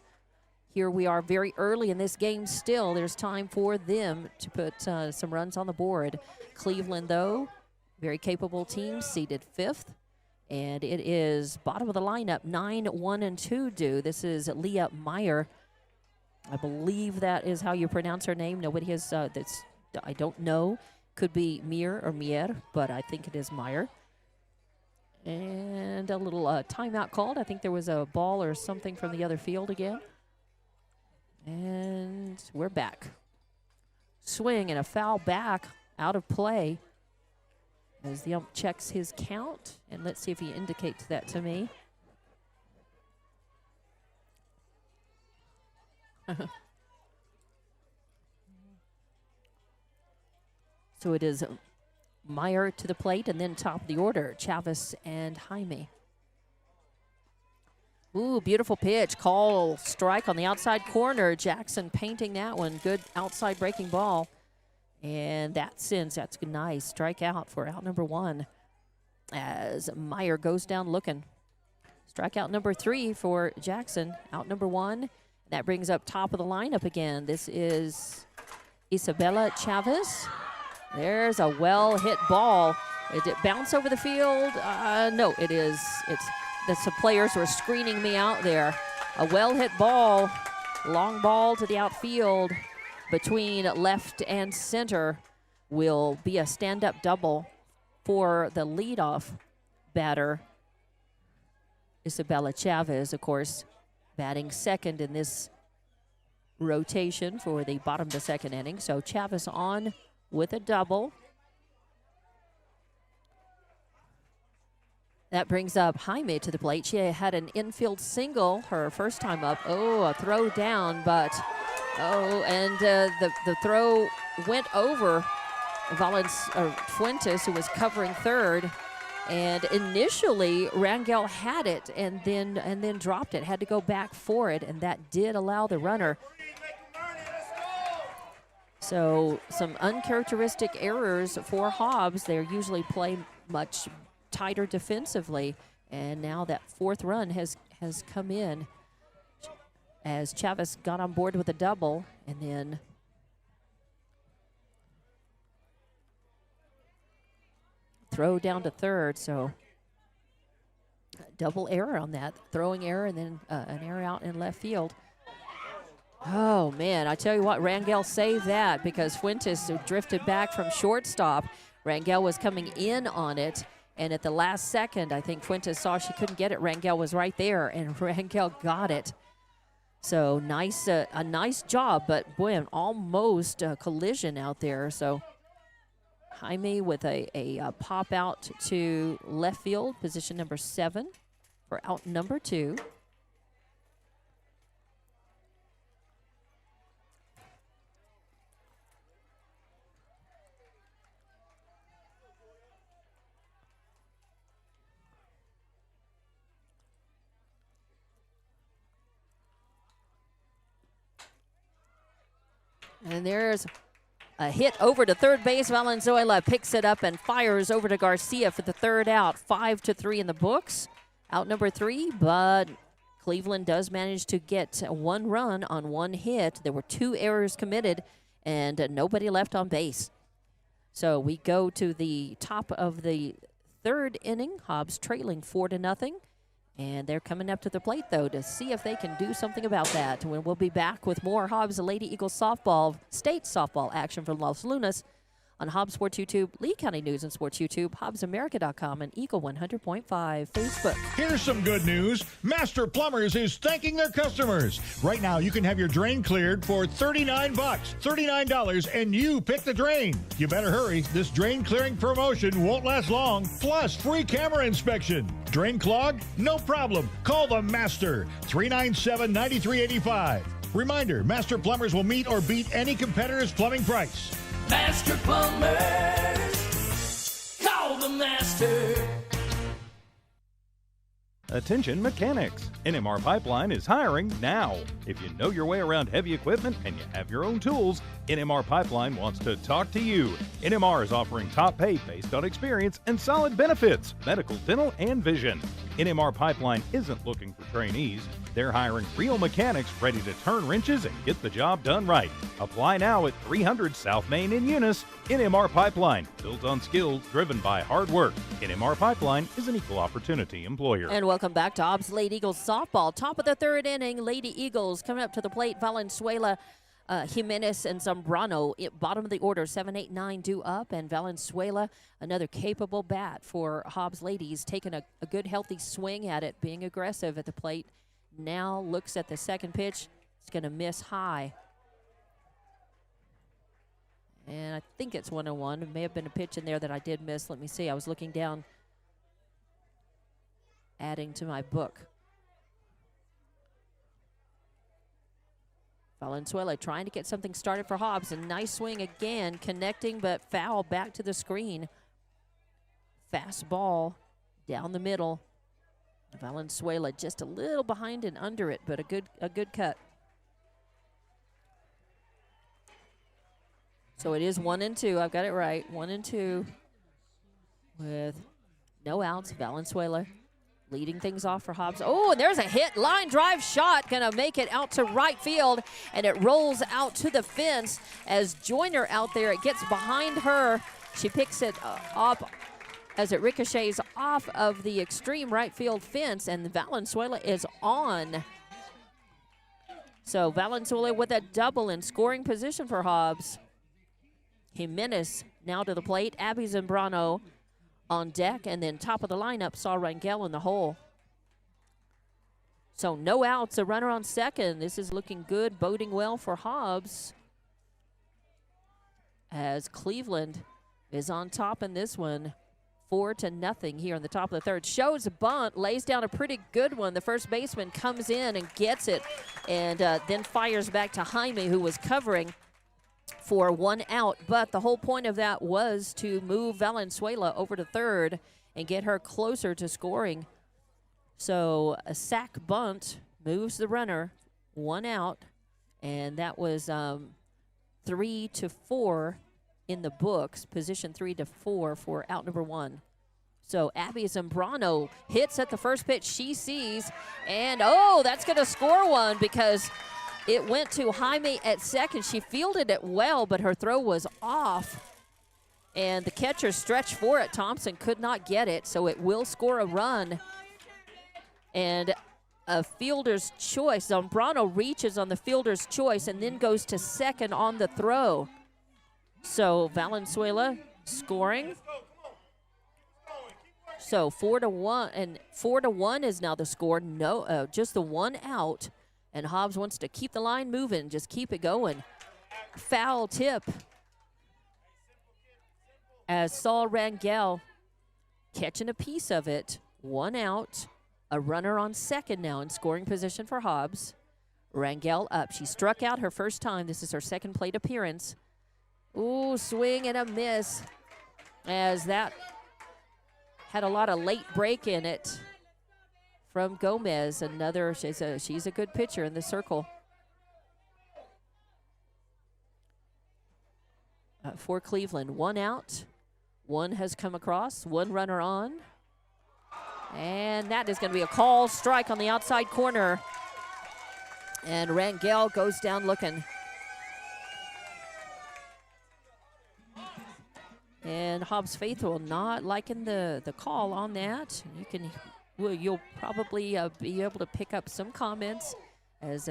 here we are very early in this game still. There's time for them to put some runs on the board. Cleveland, though, very capable team, seeded 5th, and it is bottom of the lineup, 9-1-2 due. This is Leah Meyer. I believe that is how you pronounce her name. Nobody has, I don't know. Could be Mir or Mier, but I think it is Meyer. And a little timeout called. I think there was a ball or something from the other field again. And we're back. Swing and a foul back, out of play, as the ump checks his count. And let's see if he indicates that to me. So it is Meyer to the plate, and then top of the order, Chavez and Jaime. Ooh, beautiful pitch. Call strike on the outside corner. Jackson painting that one. Good outside breaking ball. And that sends. That's nice. Strikeout for out number 1 as Meyer goes down looking. Strikeout number 3 for Jackson. Out number 1. That brings up top of the lineup again. This is Isabella Chavez. There's a well-hit ball. Did it bounce over the field? No, it is. The players were screening me out there. A well-hit ball, long ball to the outfield between left and center will be a stand-up double for the leadoff batter, Isabella Chavez, of course, batting second in this rotation for the bottom of the second inning. So Chavez on with a double. That brings up Jaime to the plate. She had an infield single her first time up. Oh, a throw down, but the throw went over Fuentes, who was covering third. And initially, Rangel had it and then dropped it. Had to go back for it, and that did allow the runner. So some uncharacteristic errors for Hobbs. They usually play much tighter defensively, and now that 4th run has come in as Chavez got on board with a double, and then throw down to third. So double error on that, throwing error and then an error out in left field. Oh, man, I tell you what, Rangel saved that because Fuentes drifted back from shortstop. Rangel was coming in on it, and at the last second, I think Fuentes saw she couldn't get it. Rangel was right there, and Rangel got it. So nice, a nice job, but boy, an almost collision out there. So Jaime with a pop out to left field, position number 7 for out number 2. And there's a hit over to third base. Valenzuela picks it up and fires over to Garcia for the third out. 5-3 in the books. Out number 3, but Cleveland does manage to get 1 run on 1 hit. There were 2 errors committed and nobody left on base. So we go to the top of the 3rd inning. Hobbs trailing 4-0. And they're coming up to the plate, though, to see if they can do something about that. And we'll be back with more Hobbs Lady Eagles softball, state softball action from Los Lunas on Hobbs Sports YouTube, Lee County News and Sports YouTube, HobbsAmerica.com, and Eagle 100.5 Facebook. Here's some good news. Master Plumbers is thanking their customers. Right now, you can have your drain cleared for $39, $39, and you pick the drain. You better hurry. This drain clearing promotion won't last long. Plus, free camera inspection. Drain clogged? No problem. Call the Master, 397-9385. Reminder, Master Plumbers will meet or beat any competitor's plumbing price. Master Plumbers, call the Master. Attention mechanics. NMR Pipeline is hiring now. If you know your way around heavy equipment and you have your own tools, NMR Pipeline wants to talk to you. NMR is offering top pay based on experience and solid benefits, medical, dental, and vision. NMR Pipeline isn't looking for trainees. They're hiring real mechanics ready to turn wrenches and get the job done right. Apply now at 300 South Main in Eunice. NMR Pipeline, built on skills driven by hard work. NMR Pipeline is an equal opportunity employer. And welcome back to Hobbs Lady Eagles softball. Top of the 3rd inning, Lady Eagles coming up to the plate. Valenzuela, Jimenez, and Zambrano. Bottom of the order, 7, 8, 9 due up. And Valenzuela, another capable bat for Hobbs Ladies, taking a good healthy swing at it, being aggressive at the plate. Now looks at the second pitch. It's going to miss high. And I think it's 1-1. It may have been a pitch in there that I did miss. Let me see. I was looking down, adding to my book. Valenzuela trying to get something started for Hobbs. A nice swing again, connecting but foul back to the screen. Fast ball down the middle. Valenzuela just a little behind and under it, but a good cut. So it is 1-2. I've got it right. 1-2 with no outs. Valenzuela leading things off for Hobbs. Oh, and there's a hit. Line drive shot. Going to make it out to right field, and it rolls out to the fence as Joyner out there. It gets behind her. She picks it up as it ricochets off of the extreme right field fence, and Valenzuela is on. So Valenzuela with a double in scoring position for Hobbs. Jimenez now to the plate. Abby Zambrano on deck, and then top of the lineup saw Rangel in the hole. So no outs, a runner on second. This is looking good, boding well for Hobbs, as Cleveland is on top in this one. 4-0 here in the top of the 3rd. Shows a bunt, lays down a pretty good one. The first baseman comes in and gets it, and then fires back to Jaime, who was covering for 1 out. But the whole point of that was to move Valenzuela over to 3rd and get her closer to scoring. So a sac bunt moves the runner, 1 out, and that was 3-4 in the books, position 3-4 for out number 1. So Abby Zambrano hits at the first pitch she sees, and oh, that's going to score one because it went to Jaime at second. She fielded it well, but her throw was off, and the catcher stretched for it. Thompson could not get it, so it will score a run. And a fielder's choice. Zambrano reaches on the fielder's choice and then goes to second on the throw. So Valenzuela scoring. So 4-1, and 4-1 is now the score. No, just the 1 out, and Hobbs wants to keep the line moving, just keep it going. Foul tip as Saul Rangel catching a piece of it. 1 out, a runner on second now in scoring position for Hobbs. Rangel up. She struck out her first time. This is her second plate appearance. Ooh, swing and a miss, as that had a lot of late break in it from Gomez. She's a good pitcher in the circle. for Cleveland. One out. One has come across. One runner on. And that is going to be a call strike on the outside corner. And Rangel goes down looking. And Hobbs Faithful not liking the call on that. You'll probably be able to pick up some comments as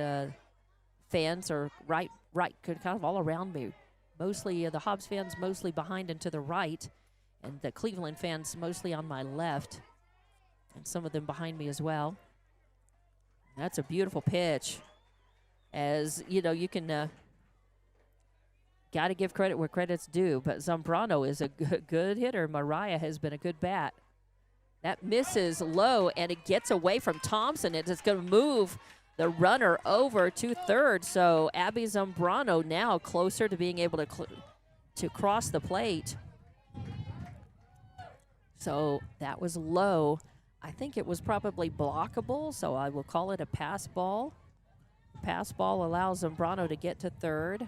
fans are right kind of all around me. Mostly the Hobbs fans mostly behind and to the right, and the Cleveland fans mostly on my left, and some of them behind me as well. That's a beautiful pitch. As you know, you can got to give credit where credit's due, but Zambrano is a good hitter. Mariah has been a good bat. That misses low, and it gets away from Thompson. It's going to move the runner over to third. So Abby Zambrano now closer to being able to cross the plate. So that was low. I think it was probably blockable, so I will call it a pass ball. Pass ball allows Zambrano to get to third.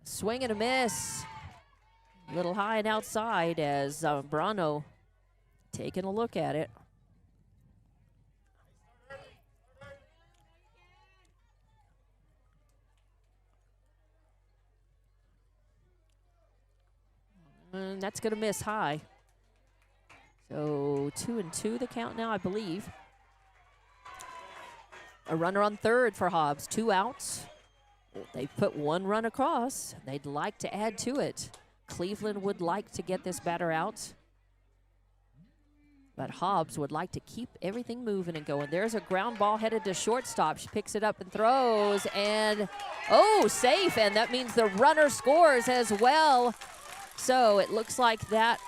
Swing and a miss. A little high and outside as Zambrano taking a look at it. And that's going to miss high. So 2-2 the count now, I believe. A runner on third for Hobbs. 2 outs. They've put 1 run across. They'd like to add to it. Cleveland would like to get this batter out. But Hobbs would like to keep everything moving and going. There's a ground ball headed to shortstop. She picks it up and throws. And, safe. And that means the runner scores as well. So it looks like that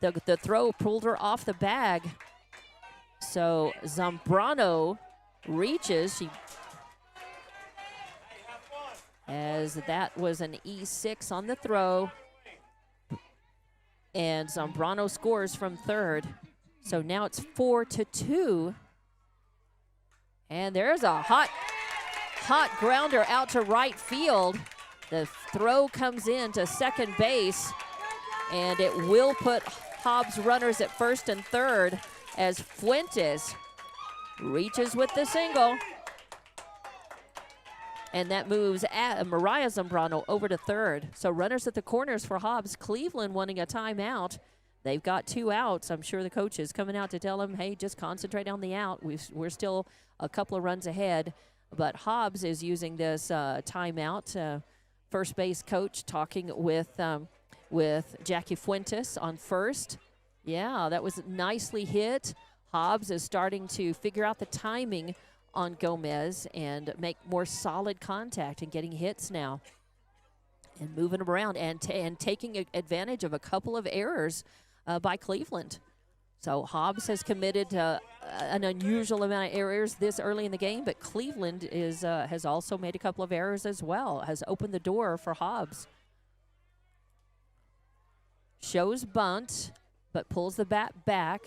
the throw pulled her off the bag. So Zambrano reaches. As that was an E6 on the throw. And Zambrano scores from third. So now it's 4-2. And there's a hot grounder out to right field. The throw comes in to second base. And it will put Hobbs runners at first and third as Fuentes reaches with the single. And that moves Mariah Zambrano over to third. So runners at the corners for Hobbs. Cleveland wanting a timeout. They've got 2 outs. I'm sure the coach is coming out to tell them, hey, just concentrate on the out. We're still a couple of runs ahead. But Hobbs is using this timeout. First base coach talking with Jackie Fuentes on first. Yeah, that was nicely hit. Hobbs is starting to figure out the timing on Gomez and make more solid contact and getting hits now and moving them around and taking advantage of a couple of errors by Cleveland. So Hobbs has committed an unusual amount of errors this early in the game, but Cleveland has also made a couple of errors as well, has opened the door for Hobbs. Shows bunt, but pulls the bat back.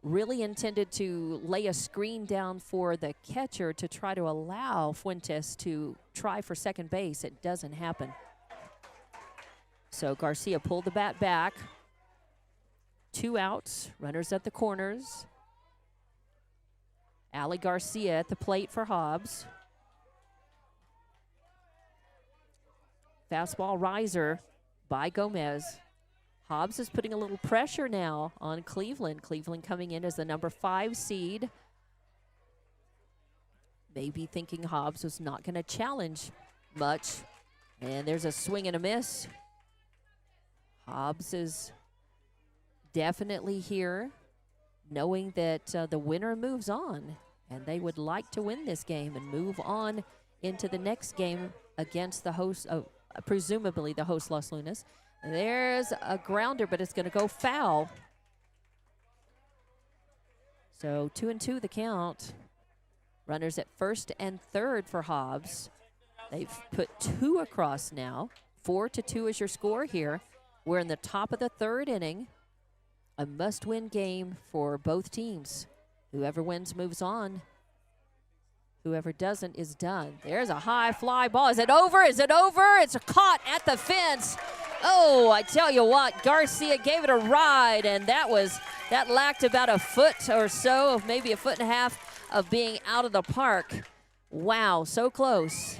Really intended to lay a screen down for the catcher to try to allow Fuentes to try for second base. It doesn't happen. So Garcia pulled the bat back. 2 outs, runners at the corners. Ali Garcia at the plate for Hobbs. Fastball riser by Gomez. Hobbs is putting a little pressure now on Cleveland. Cleveland coming in as the number 5 seed. Maybe thinking Hobbs was not going to challenge much. And there's a swing and a miss. Hobbs is definitely here, knowing that the winner moves on. And they would like to win this game and move on into the next game against the host, presumably the host Los Lunas. There's a grounder, but it's going to go foul. So 2-2 the count. Runners at first and third for Hobbs. They've put 2 across now. 4-2 is your score here. We're in the top of the third inning. A must-win game for both teams. Whoever wins moves on. Whoever doesn't is done. There's a high fly ball. Is it over? Is it over? It's caught at the fence. Oh, I tell you what, Garcia gave it a ride, and that lacked about a foot or so, maybe a foot and a half of being out of the park. Wow, so close.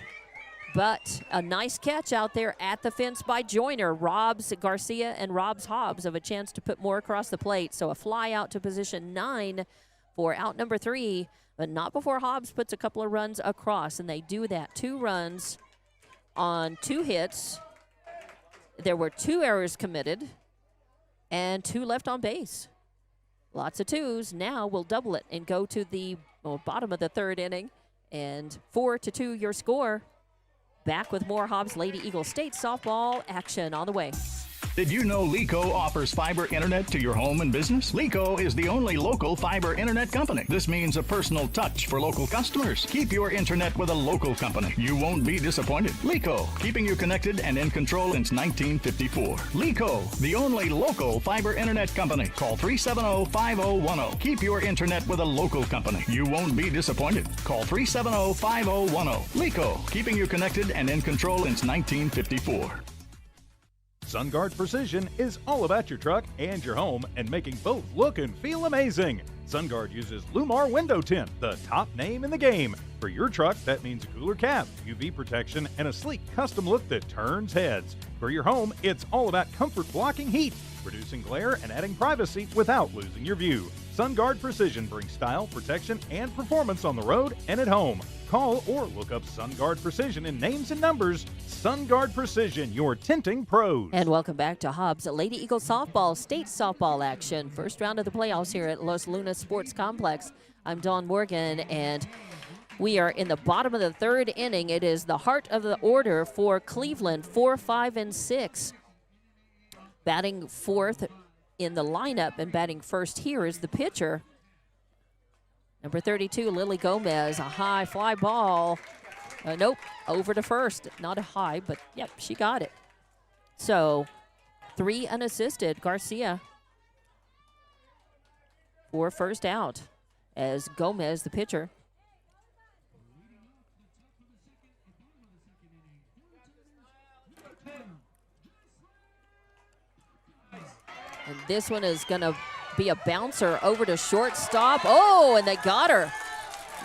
But a nice catch out there at the fence by Joyner. Robs Garcia and Robs Hobbs have a chance to put more across the plate. So a fly out to position 9 for out number 3, but not before Hobbs puts a couple of runs across, and they do that. 2 runs on 2 hits. There were 2 errors committed and 2 left on base. Lots of 2s. Now we'll double it and go to the bottom of the 3rd inning. And 4-2 your score. Back with more Hobbs Lady Eagle State softball action on the way. Did you know LECO offers fiber internet to your home and business? LECO is the only local fiber internet company. This means a personal touch for local customers. Keep your internet with a local company. You won't be disappointed. LECO, keeping you connected and in control since 1954. LECO, the only local fiber internet company. Call 370-5010. Keep your internet with a local company. You won't be disappointed. Call 370-5010. LECO, keeping you connected and in control since 1954. SunGuard Precision is all about your truck and your home and making both look and feel amazing. SunGuard uses Lumar Window Tint, the top name in the game. For your truck, that means a cooler cap, UV protection, and a sleek custom look that turns heads. For your home, it's all about comfort blocking heat, reducing glare, and adding privacy without losing your view. SunGuard Precision brings style, protection, and performance on the road and at home. Call or look up SunGuard Precision in names and numbers. SunGuard Precision, your tinting pros. And welcome back to Hobbs Lady Eagle softball, state softball action. First round of the playoffs here at Los Lunas Sports Complex. I'm Dawn Morgan, and we are in the bottom of the 3rd inning. It is the heart of the order for Cleveland, 4, 5, and 6. Batting 4th in the lineup and batting first here is the pitcher. Number 32, Lily Gomez, a high fly ball. Nope, over to first. Not a high, but yep, she got it. So 3 unassisted. Garcia for first out as Gomez, the pitcher. And this one is going to be a bouncer over to shortstop. Oh, and they got her.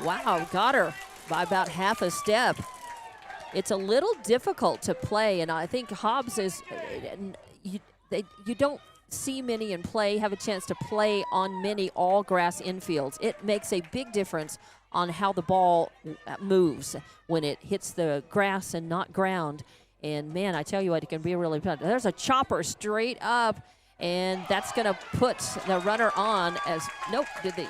Wow, got her by about half a step. It's a little difficult to play, and I think Hobbs is, you don't see many in play, have a chance to play on many all-grass infields. It makes a big difference on how the ball moves when it hits the grass and not ground. And, man, I tell you what, it can be really fun. There's a chopper straight up, and that's going to put the runner on as, nope, nope,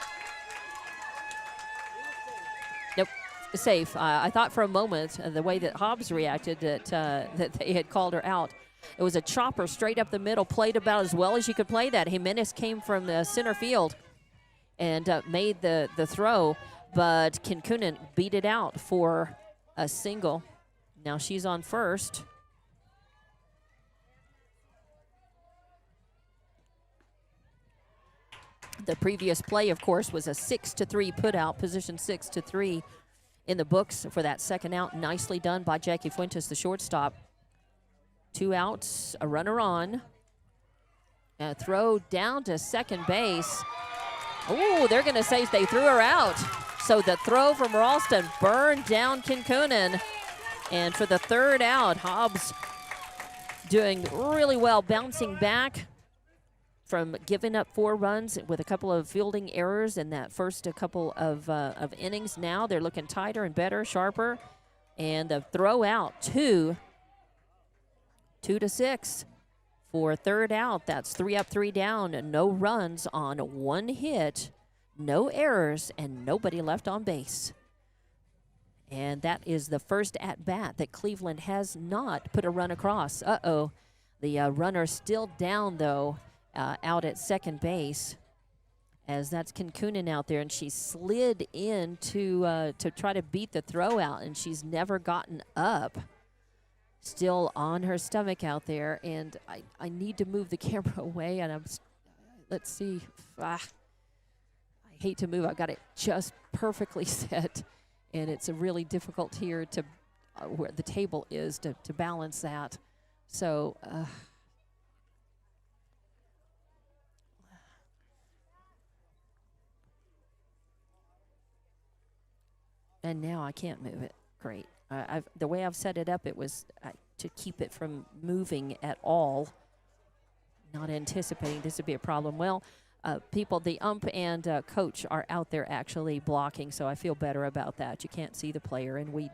safe. I thought for a moment, the way that Hobbs reacted, that they had called her out. It was a chopper straight up the middle, played about as well as you could play that. Jimenez came from the center field and made the throw, but Kinkunen beat it out for a single. Now she's on first. The previous play, of course, was a 6-3 putout, position 6-3 in the books for that second out. Nicely done by Jackie Fuentes, the shortstop. 2 outs, a runner on. A throw down to second base. Oh, they're going to say they threw her out. So the throw from Ralston burned down Kinkunen. And for the third out, Hobbs doing really well, bouncing back from giving up 4 runs with a couple of fielding errors in that first couple of innings. Now they're looking tighter and better, sharper. And the throw out, 2-6 for third out. That's 3 up, 3 down, no runs on 1 hit, no errors, and nobody left on base. And that is the first at-bat that Cleveland has not put a run across. Uh-oh. The runner still down, though, out at second base, as that's Kinkunen out there, and she slid in to try to beat the throw out, and she's never gotten up. Still on her stomach out there, and I need to move the camera away, and let's see. I hate to move. I've got it just perfectly set. And it's a really difficult here to where the table is to balance that. So and now I can't move it. Great. The way I've set it up, it was to keep it from moving at all. Not anticipating this would be a problem. Well, people, the ump and coach are out there actually blocking, so I feel better about that. You can't see the player, and we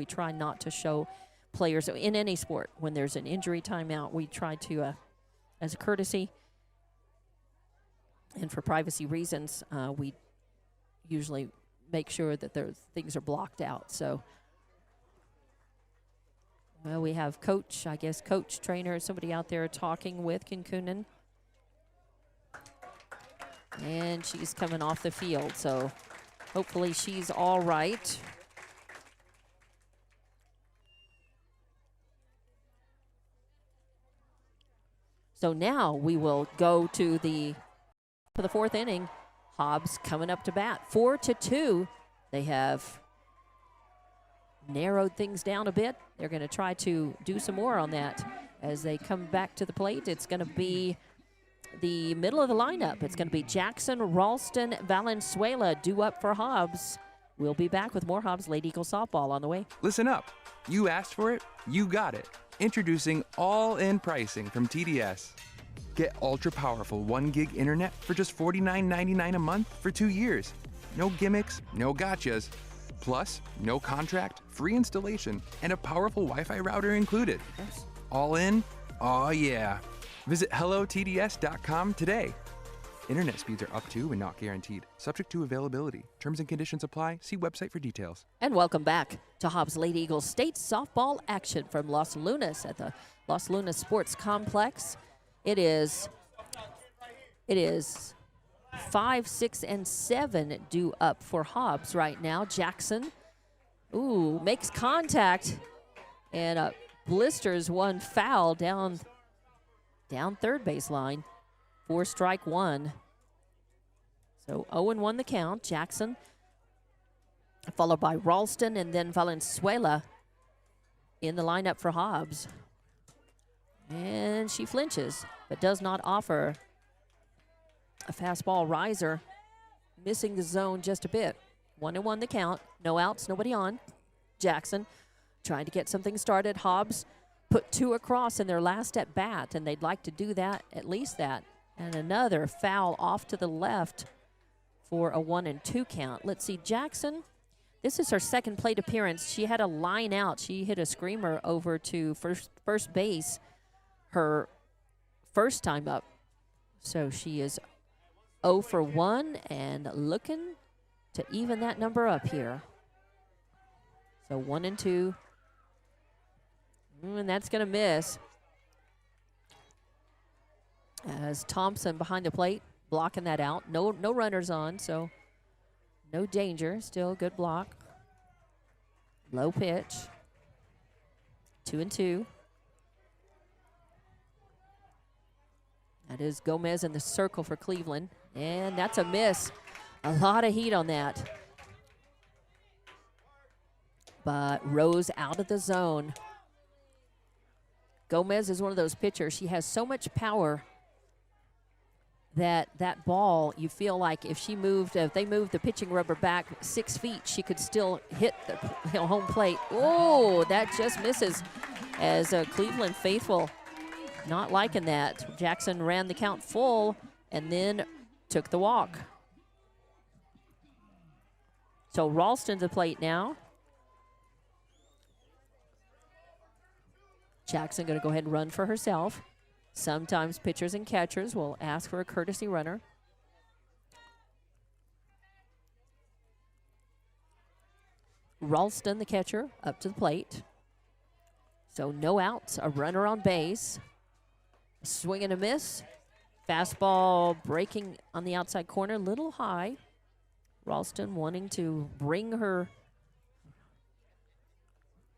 try not to show players in any sport when there's an injury timeout. We try to, as a courtesy and for privacy reasons, we usually make sure that those things are blocked out. So, well, we have coach, trainer, somebody out there talking with Kinkunen. And she's coming off the field, so hopefully she's all right. So now we will go to the fourth inning. Hobbs coming up to bat, 4-2. They have narrowed things down a bit. They're going to try to do some more on that as they come back to the plate. It's going to be the middle of the lineup. It's going to be Jackson, Ralston, Valenzuela due up for Hobbs. We'll be back with more Hobbs Lady Eagle softball on the way. Listen up. You asked for it, you got it. Introducing all-in pricing from TDS. Get ultra-powerful 1 gig internet for just $49.99 a month for 2 years. No gimmicks, no gotchas. Plus, no contract, free installation, and a powerful Wi-Fi router included. Yes. All in? Oh yeah. Visit hellotds.com today. Internet speeds are up to and not guaranteed. Subject to availability. Terms and conditions apply. See website for details. And welcome back to Hobbs Lady Eagles State softball action from Los Lunas at the Los Lunas Sports Complex. It is 5, 6, and 7 due up for Hobbs right now. Jackson, makes contact and blisters one foul down third baseline. 4 strike 1. So 0-1 the count. Jackson followed by Ralston and then Valenzuela in the lineup for Hobbs. And she flinches, but does not offer a fastball riser, missing the zone just a bit. 1-1 the count. No outs, nobody on. Jackson trying to get something started. Hobbs put 2 across in their last at bat, and they'd like to do that, at least that. And another foul off to the left for a 1-2 count. Let's see, Jackson, this is her second plate appearance. She had a line out. She hit a screamer over to first base her first time up. So she is 0 for 1 and looking to even that number up here. So 1-2. And that's going to miss. As Thompson behind the plate, blocking that out. No runners on, so no danger. Still a good block. Low pitch. 2-2. That is Gomez in the circle for Cleveland. And that's a miss. A lot of heat on that. But Rose out of the zone. Gomez is one of those pitchers. She has so much power that ball, you feel like if they moved the pitching rubber back 6 feet, she could still hit the home plate. Oh, that just misses as a Cleveland faithful not liking that. Jackson ran the count full and then took the walk. So Ralston's the plate now. Jackson going to go ahead and run for herself. Sometimes pitchers and catchers will ask for a courtesy runner. Ralston, the catcher, up to the plate. So no outs, a runner on base. Swing and a miss. Fastball breaking on the outside corner, little high. Ralston wanting to bring her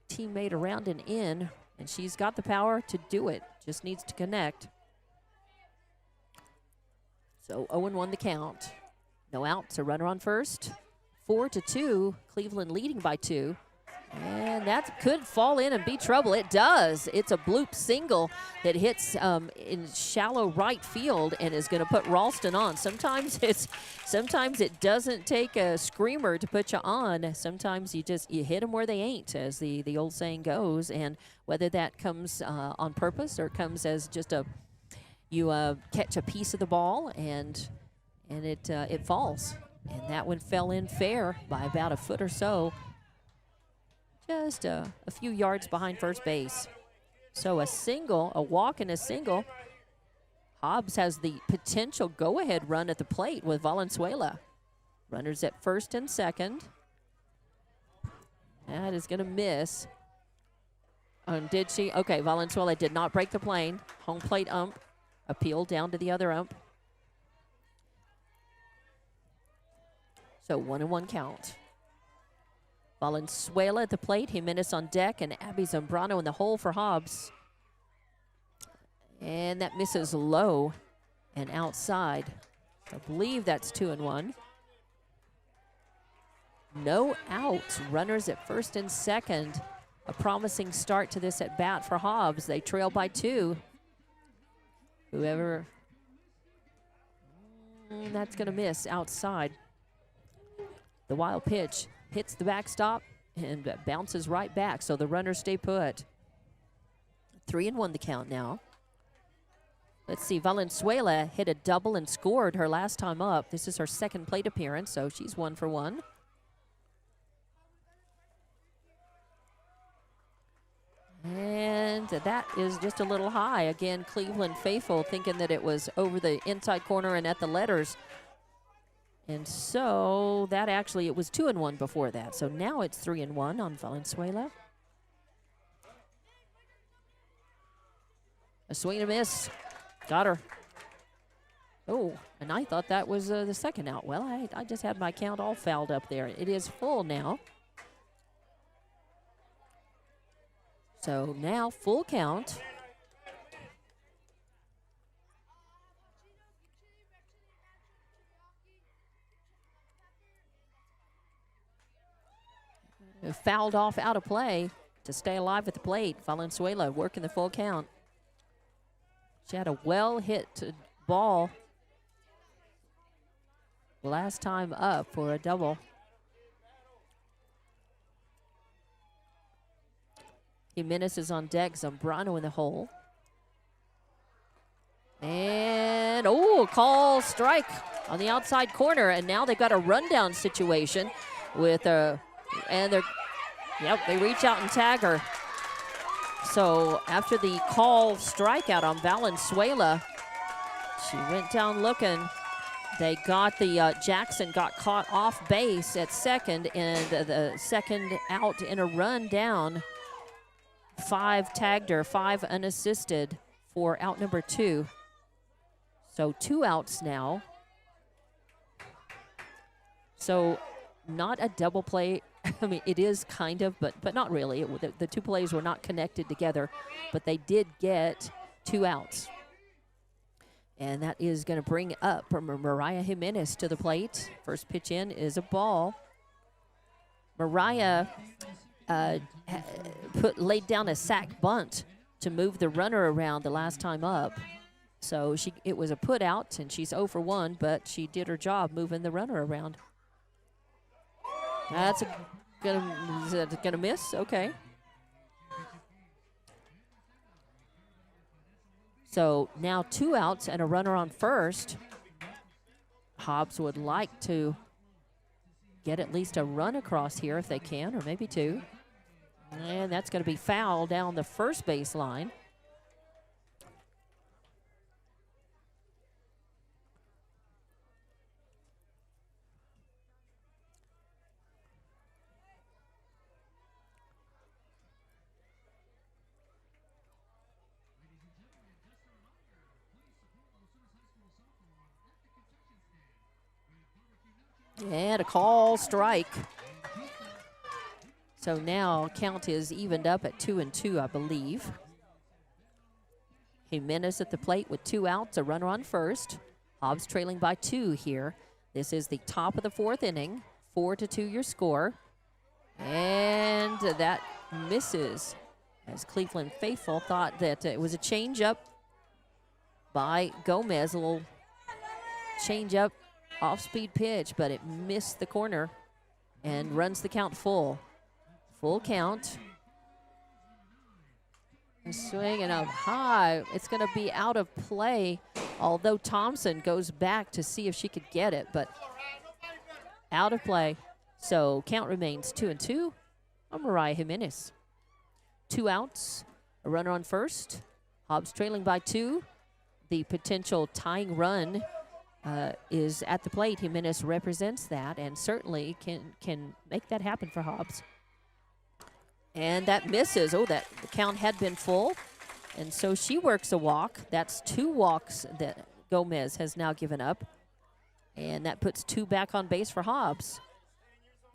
teammate around and in, and she's got the power to do it. Just needs to connect. So 0-1 the count. No outs, a runner on first. 4-2. Cleveland leading by 2. And that could fall in and be trouble. It does. It's a bloop single that hits in shallow right field and is going to put Ralston on. Sometimes it doesn't take a screamer to put you on. Sometimes you hit them where they ain't, as the old saying goes. And whether that comes on purpose or comes as just you catch a piece of the ball and it falls. And that one fell in fair by about a foot or so. Just a few yards behind first base. So a walk and a single. Hobbs has the potential go-ahead run at the plate with Valenzuela. Runners at first and second. That is going to miss. Did she? Okay, Valenzuela did not break the plane. Home plate ump. Appeal down to the other ump. So 1-1 count. Valenzuela at the plate, Jimenez on deck, and Abby Zambrano in the hole for Hobbs. And that misses low and outside. I believe that's 2-1. No outs, runners at first and second. A promising start to this at bat for Hobbs. They trail by 2. Whoever, that's going to miss outside. The wild pitch hits the backstop and bounces right back, so the runners stay put. 3-1 the count now. Let's see, Valenzuela hit a double and scored her last time up. This is her second plate appearance, so she's 1 for 1. And that is just a little high. Again, Cleveland faithful thinking that it was over the inside corner and at the letters. And so that actually, it was 2-1 before that. So now it's 3-1 on Valenzuela. A swing and a miss. Got her. Oh, and I thought that was the second out. Well, I just had my count all fouled up there. It is full now. So now full count. Fouled off out of play to stay alive at the plate. Valenzuela working the full count. She had a well-hit ball last time up for a double. Jimenez is on deck. Zambrano in the hole. And, call strike on the outside corner. And now they've got a rundown situation with they reach out and tag her. So after the call strikeout on Valenzuela, she went down looking. They got Jackson got caught off base at second, and the second out in a run down. 5 tagged her, 5 unassisted for out number 2. So 2 outs now. So not a double play. I mean, it is kind of, but not really. The 2 plays were not connected together, but they did get 2 outs. And that is going to bring up Mariah Jimenez to the plate. First pitch in is a ball. Mariah laid down a sack bunt to move the runner around the last time up. So it was a put out, and she's 0 for 1, but she did her job moving the runner around. That's gonna miss. Okay. So now 2 outs and a runner on first. Hobbs would like to get at least a run across here if they can, or maybe 2. And that's going to be foul down the first base line. And a call strike. So now count is evened up at 2-2, I believe. Jimenez at the plate with 2 outs, a runner on first. Hobbs trailing by 2 here. This is the top of the 4th inning. 4-2 your score. And that misses, as Cleveland faithful thought that it was a change-up by Gomez, a little change-up off-speed pitch, but it missed the corner and runs the count full. Full count. A swing and a high. It's going to be out of play, although Thompson goes back to see if she could get it, but out of play. So count remains 2-2 on Mariah Jimenez. 2 outs, a runner on first. Hobbs trailing by 2. The potential tying run is at the plate. Jimenez represents that and certainly can make that happen for Hobbs. And that misses. Oh, the count had been full. And so she works a walk. That's 2 walks that Gomez has now given up. And that puts 2 back on base for Hobbs.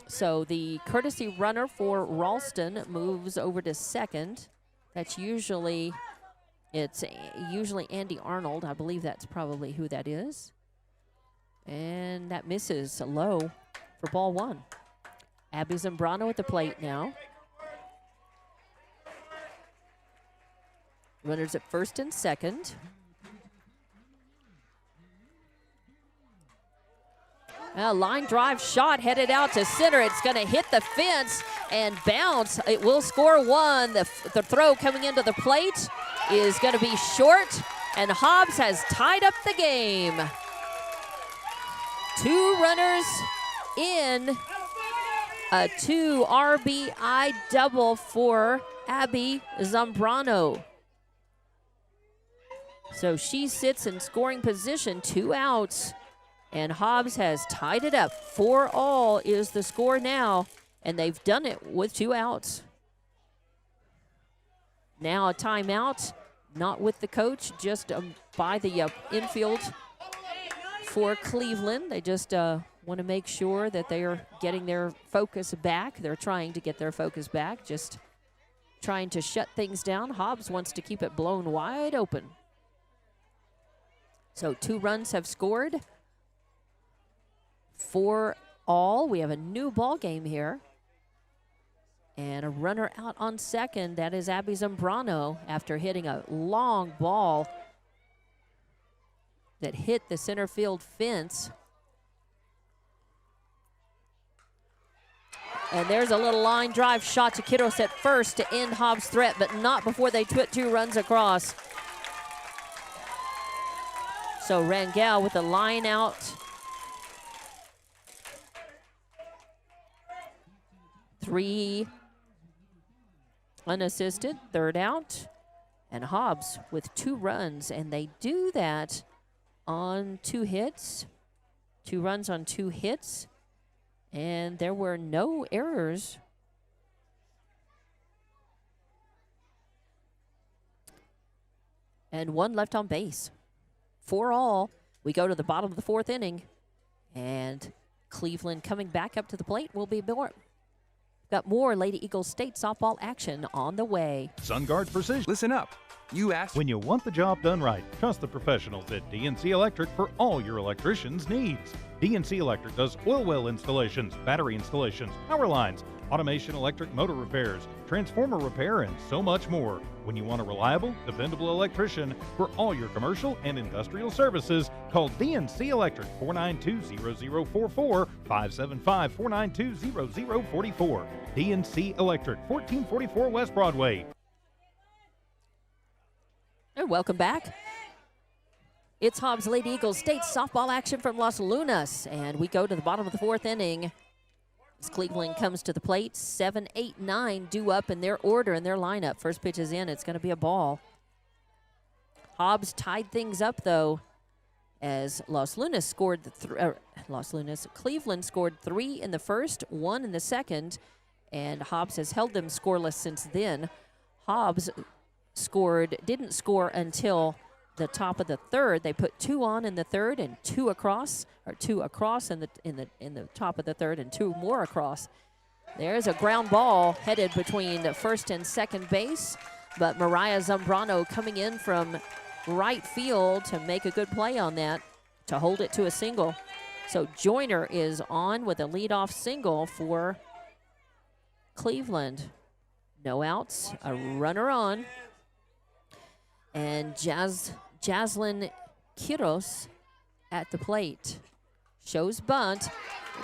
So the courtesy runner for Ralston moves over to second. It's usually Andy Arnold. I believe that's probably who that is. And that misses low for ball 1. Abby Zambrano at the plate now. Runners at first and second. A line drive shot headed out to center. It's going to hit the fence and bounce. It will score 1. The throw coming into the plate is going to be short, and Hobbs has tied up the game. 2 runners in, a 2 RBI double for Abby Zambrano. So she sits in scoring position, 2 outs, and Hobbs has tied it up. 4-all is the score now, and they've done it with 2 outs. Now a timeout, not with the coach, just by the infield for Cleveland. They just want to make sure that they are getting their focus back. They're trying to get their focus back, just trying to shut things down. Hobbs wants to keep it blown wide open. So 2 runs have scored. 4-all. We have a new ball game here. And a runner out on second. That is Abby Zambrano after hitting a long ball that hit the center field fence. And there's a little line drive shot to Kiddos at first to end Hobbs' threat, but not before they put 2 runs across. So Rangel with a line out. Three unassisted, 3rd out. And Hobbs with 2 runs, and they do that on 2 hits. 2 runs on 2 hits. And there were no errors. And 1 left on base. 4-all. We go to the bottom of the 4th inning. And Cleveland coming back up to the plate will be more. Got more Lady Eagles State softball action on the way. SunGuard Precision. Listen up. You asked. When you want the job done right, trust the professionals at DNC Electric for all your electrician's needs. DNC Electric does oil well installations, battery installations, power lines, automation electric motor repairs, transformer repair, and so much more. When you want a reliable, dependable electrician for all your commercial and industrial services, call DNC Electric 492-0044, 575-492-0044. DNC Electric, 1444 West Broadway. And welcome back. It's Hobbs Lady Eagles State softball action from Las Lunas. And we go to the bottom of the 4th inning. As Cleveland comes to the plate, 7, 8, 9 due up in their order in their lineup. First pitch is in. It's going to be a ball. Hobbs tied things up, though, as Cleveland scored 3 in the first, 1 in the second, and Hobbs has held them scoreless since then. Hobbs didn't score until the top of the 3rd. They put 2 on in the 3rd and 2 across in the top of the 3rd and 2 more across. There's a ground ball headed between the first and second base, but Mariah Zambrano coming in from right field to make a good play on that, to hold it to a single. So Joyner is on with a leadoff single for Cleveland. No outs, a runner on. And Jaslyn Quiros at the plate. Shows bunt,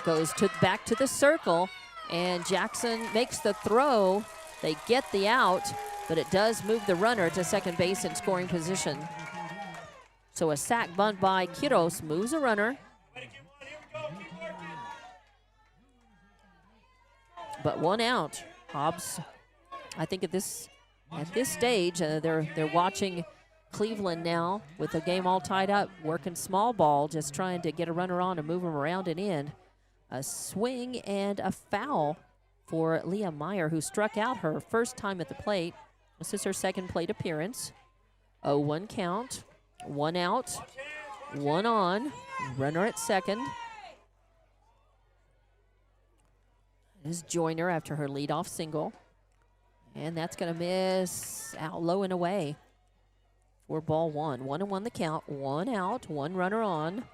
goes back to the circle, and Jackson makes the throw. They get the out, but it does move the runner to second base in scoring position. So a sac bunt by Quiros moves a runner. But one out. Hobbs, I think at this stage, they're watching Cleveland now with the game all tied up, working small ball, just trying to get a runner on and move them around and in. A swing and a foul for Leah Meyer, who struck out her first time at the plate. This is her second plate appearance. 0-1 count, one out, one on, runner at second. This is Joyner after her leadoff single. And that's going to miss out low and away for ball one. 1-1 the count, one out, one runner on.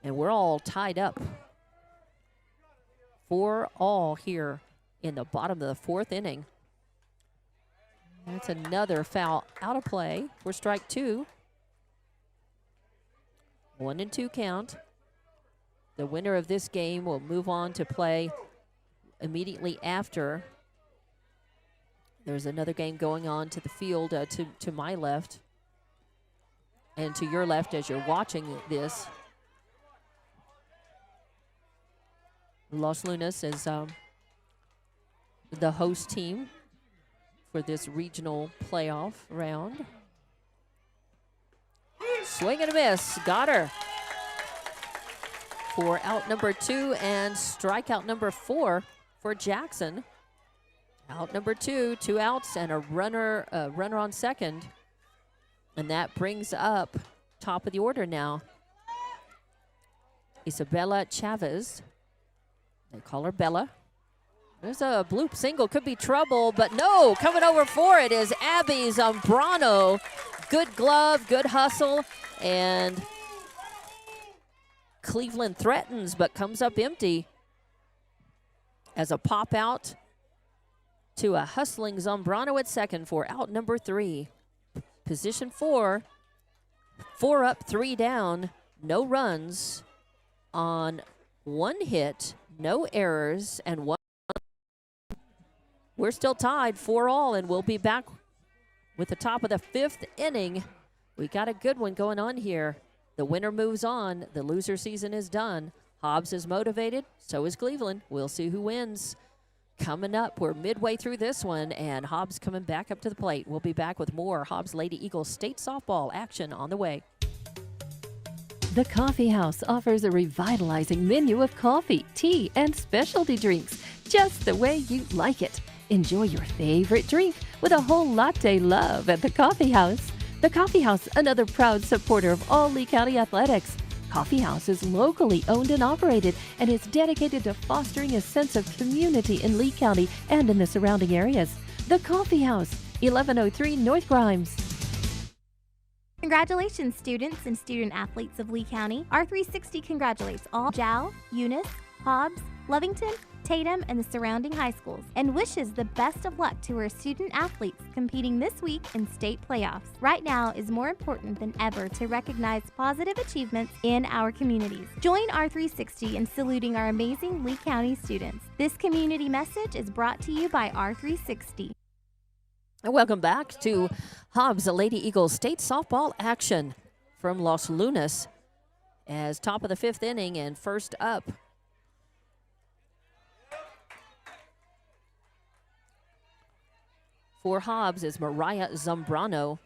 And we're all tied up. 4-all here in the bottom of the fourth inning. That's another foul out of play for strike two. 1-2 count. The winner of this game will move on to play immediately after. There's another game going on to the field to my left and to your left as you're watching this. Los Lunas is the host team for this regional playoff round. Swing and a miss. Got her for out number 2 and strikeout number 4 for Jackson. Out number 2, 2 outs and a runner on second. And that brings up top of the order now. Isabella Chavez. They call her Bella. There's a bloop single, could be trouble, but no, coming over for it is Abby Zambrano. Good glove, good hustle, and Cleveland threatens but comes up empty as a pop out to a hustling Zambrano at second for out number 3. Position 4, 4 up, 3 down, no runs on 1 hit, no errors, and 1. We're still tied 4-all, and we'll be back with the top of the 5th inning. We got a good one going on here. The winner moves on. The loser season is done. Hobbs is motivated. So is Cleveland. We'll see who wins. Coming up, we're midway through this one, and Hobbs coming back up to the plate. We'll be back with more Hobbs Lady Eagles State Softball action on the way. The Coffee House offers a revitalizing menu of coffee, tea, and specialty drinks, just the way you like it. Enjoy your favorite drink with a whole latte love at the Coffee House. The Coffee House, another proud supporter of all Lee County athletics. Coffee House is locally owned and operated and is dedicated to fostering a sense of community in Lee County and in the surrounding areas. The Coffee House, 1103 North Grimes. Congratulations, students and student athletes of Lee County. R360 congratulates all Jow, Eunice, Hobbs, Lovington, Tatum, and the surrounding high schools, and wishes the best of luck to our student athletes competing this week in state playoffs. Right now is more important than ever to recognize positive achievements in our communities. Join R360 in saluting our amazing Lee County students. This community message is brought to you by R360. And welcome back to Hobbs Lady Eagles State Softball action from Los Lunas as top of the 5th inning, and first up for Hobbs is Mariah Zambrano,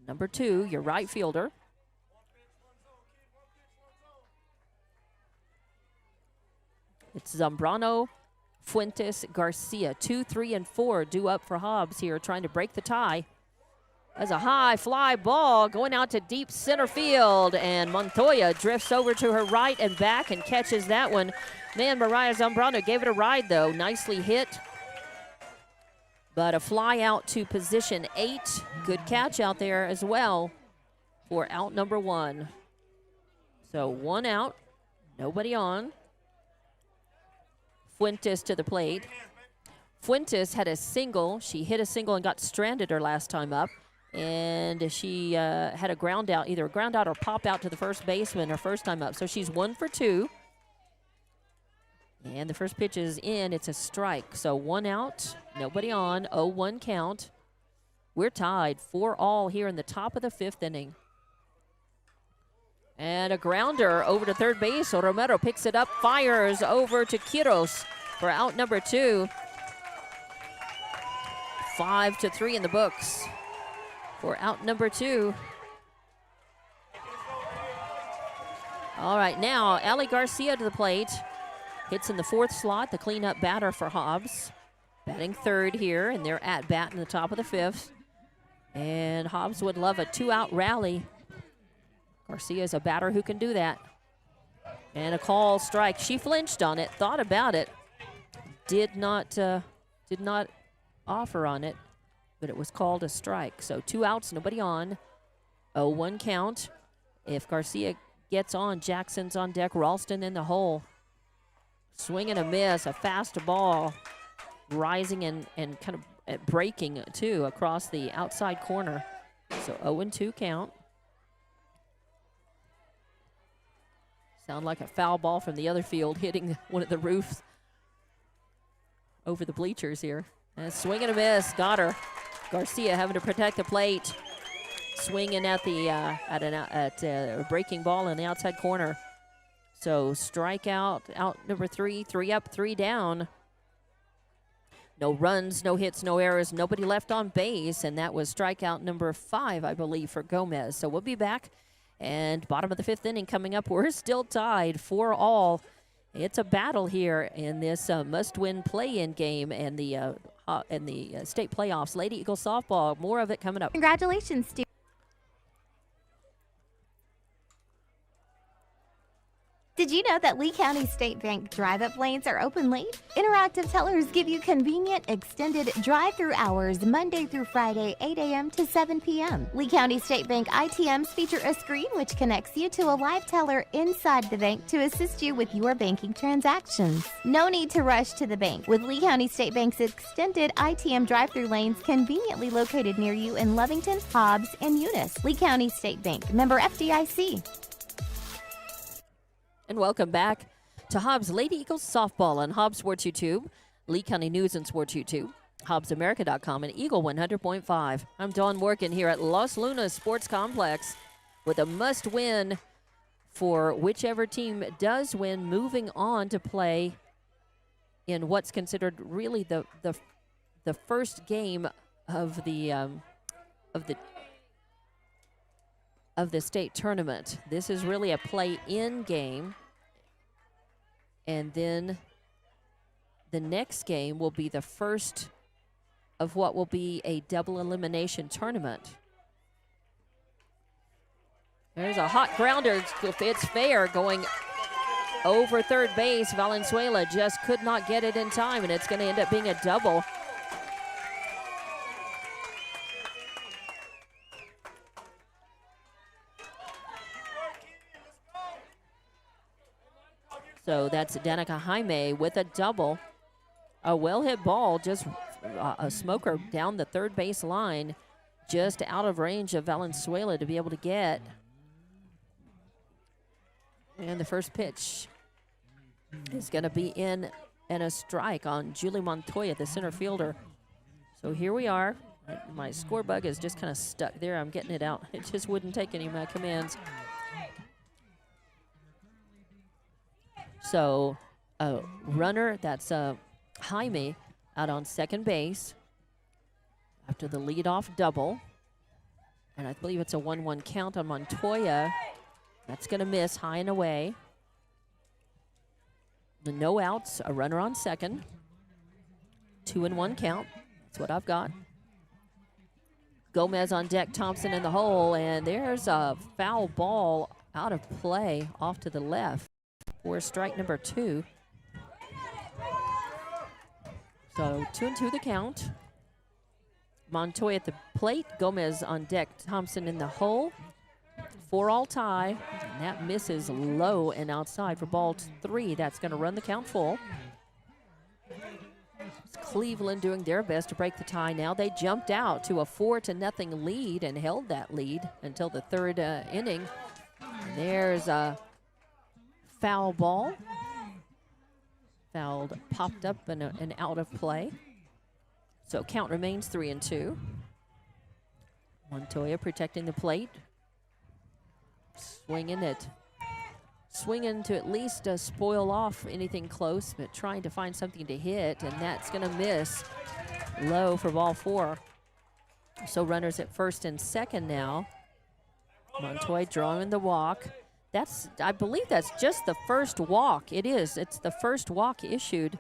number 2, your right fielder. It's Zambrano, Fuentes, Garcia. 2, 3, and 4 due up for Hobbs here, trying to break the tie. That's a high fly ball going out to deep center field, and Montoya drifts over to her right and back and catches that one. Man, Mariah Zambrano gave it a ride, though. Nicely hit. But a fly out to position 8. Good catch out there as well for out number 1. So 1 out, Nobody on. Fuentes to the plate. Fuentes had a single. She hit a single and got stranded her last time up. And she had a ground out, either a ground out or pop out to the first baseman her first time up. So she's 1 for 2. And the first pitch is in. It's a strike. So 1 out, nobody on, 0-1 count. We're tied 4-all here in the top of the 5th inning. And a grounder over to third base. So Romero picks it up, fires over to Quiros for out number 2. 5-3 in the books for out number 2. All right, now Ali Garcia to the plate. Hits in the 4th slot, the cleanup batter for Hobbs. Batting 3rd here, and they're at bat in the top of the 5th. And Hobbs would love a 2-out rally. Garcia's a batter who can do that. And a call strike. She flinched on it, thought about it, did not offer on it, but it was called a strike. So 2 outs, nobody on. 0-1 count. If Garcia gets on, Jackson's on deck. Ralston in the hole. Swing and a miss, a fast ball, rising and kind of breaking too across the outside corner. So 0-2 count. Sound like a foul ball from the other field hitting one of the roofs over the bleachers here. And a swing and a miss, got her. Garcia having to protect the plate. Swinging at the a breaking ball in the outside corner. So strikeout, out number 3, 3 up, 3 down. No runs, no hits, no errors, nobody left on base, and that was strikeout number 5, I believe, for Gomez. So we'll be back, and bottom of the 5th inning coming up. We're still tied 4-all. It's a battle here in this must-win play-in game and the state playoffs. Lady Eagles softball, more of it coming up. Congratulations, Stu. Did you know that Lee County State Bank drive-up lanes are open late? Interactive tellers give you convenient extended drive-through hours Monday through Friday, 8 a.m. to 7 p.m. Lee County State Bank ITMs feature a screen which connects you to a live teller inside the bank to assist you with your banking transactions. No need to rush to the bank with Lee County State Bank's extended ITM drive-through lanes conveniently located near you in Lovington, Hobbs, and Eunice. Lee County State Bank, member FDIC. And welcome back to Hobbs Lady Eagles softball on Hobbs Sports YouTube, Lee County News and Sports YouTube, HobbsAmerica.com, and Eagle 100.5. I'm Dawn Morgan here at Los Lunas Sports Complex with a must-win for whichever team does win, moving on to play in what's considered really the first game of the state tournament. This is really a play-in game. And then the next game will be the first of what will be a double elimination tournament. There's a hot grounder. It's fair going over third base. Valenzuela just could not get it in time, and it's going to end up being a double. So that's Danica Jaime with a double. A well-hit ball, just a smoker down the third base line, just out of range of Valenzuela to be able to get. And the first pitch is going to be in and a strike on Julie Montoya, the center fielder. So here we are. My score bug is just kind of stuck there. I'm getting it out. It just wouldn't take any of my commands. So a runner, that's Jaime, out on second base after the leadoff double. And I believe it's a 1-1 count on Montoya. That's going to miss high and away. The no outs, a runner on second. 2-1 count. That's what I've got. Gomez on deck, Thompson in the hole, and there's a foul ball out of play off to the left for strike number 2. So 2-2 the count. Montoya at the plate, Gomez on deck, Thompson in the hole. 4-all tie, and that misses low and outside for ball 3. That's going to run the count full. Cleveland doing their best to break the tie now. They jumped out to a 4-0 lead and held that lead until the third inning. And there's a foul ball. Fouled, popped up and out of play. So count remains 3-2. Montoya protecting the plate. Swinging to at least spoil off anything close, but trying to find something to hit, and that's going to miss low for ball 4. So runners at first and second now. Montoya drawing the walk. I believe that's just the first walk. It is. It's the first walk issued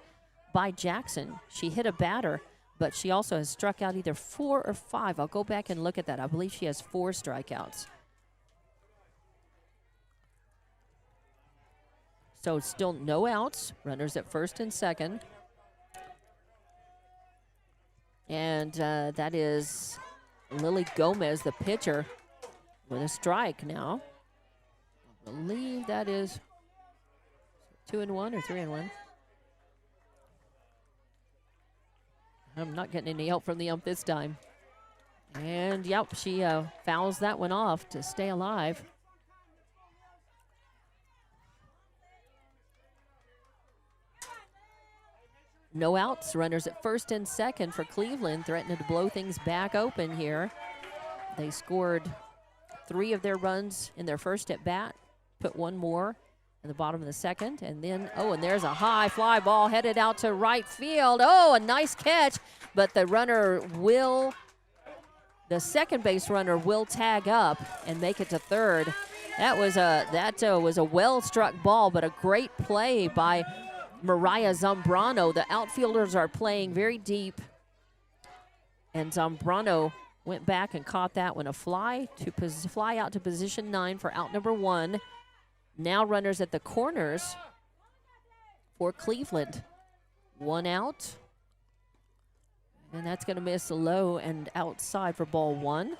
by Jackson. She hit a batter, but she also has struck out either 4 or 5. I'll go back and look at that. I believe she has 4 strikeouts. So still no outs. Runners at first and second. And that is Lily Gomez, the pitcher, with a strike now. I believe that is 2-1 or 3-1. I'm not getting any help from the ump this time. And, yep, she fouls that one off to stay alive. No outs, runners at first and second for Cleveland, threatening to blow things back open here. They scored 3 of their runs in their first at bat, put 1 more in the bottom of the second, and then, and there's a high fly ball headed out to right field. Oh, a nice catch, but the second base runner will tag up and make it to third. That was a well-struck ball, but a great play by Mariah Zambrano. The outfielders are playing very deep, and Zambrano went back and caught that one. A fly out to position 9 for out number 1. Now runners at the corners for Cleveland. 1 out, and that's going to miss low and outside for ball 1.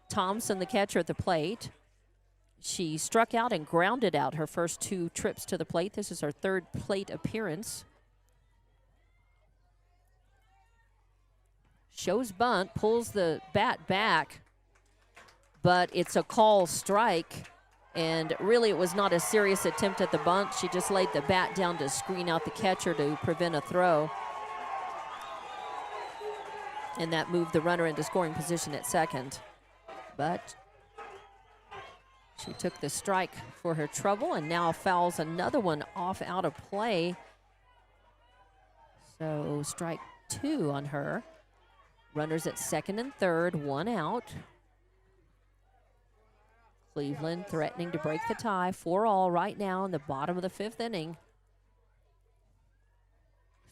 Thompson, the catcher, at the plate. She struck out and grounded out her first 2 trips to the plate. This is her 3rd plate appearance. Shows bunt, pulls the bat back, but it's a call strike, and really it was not a serious attempt at the bunt. She just laid the bat down to screen out the catcher to prevent a throw. And that moved the runner into scoring position at second. But she took the strike for her trouble and now fouls another one off out of play. So strike 2 on her. Runners at second and third, 1 out. Cleveland threatening to break the tie. 4-all right now in the bottom of the 5th inning.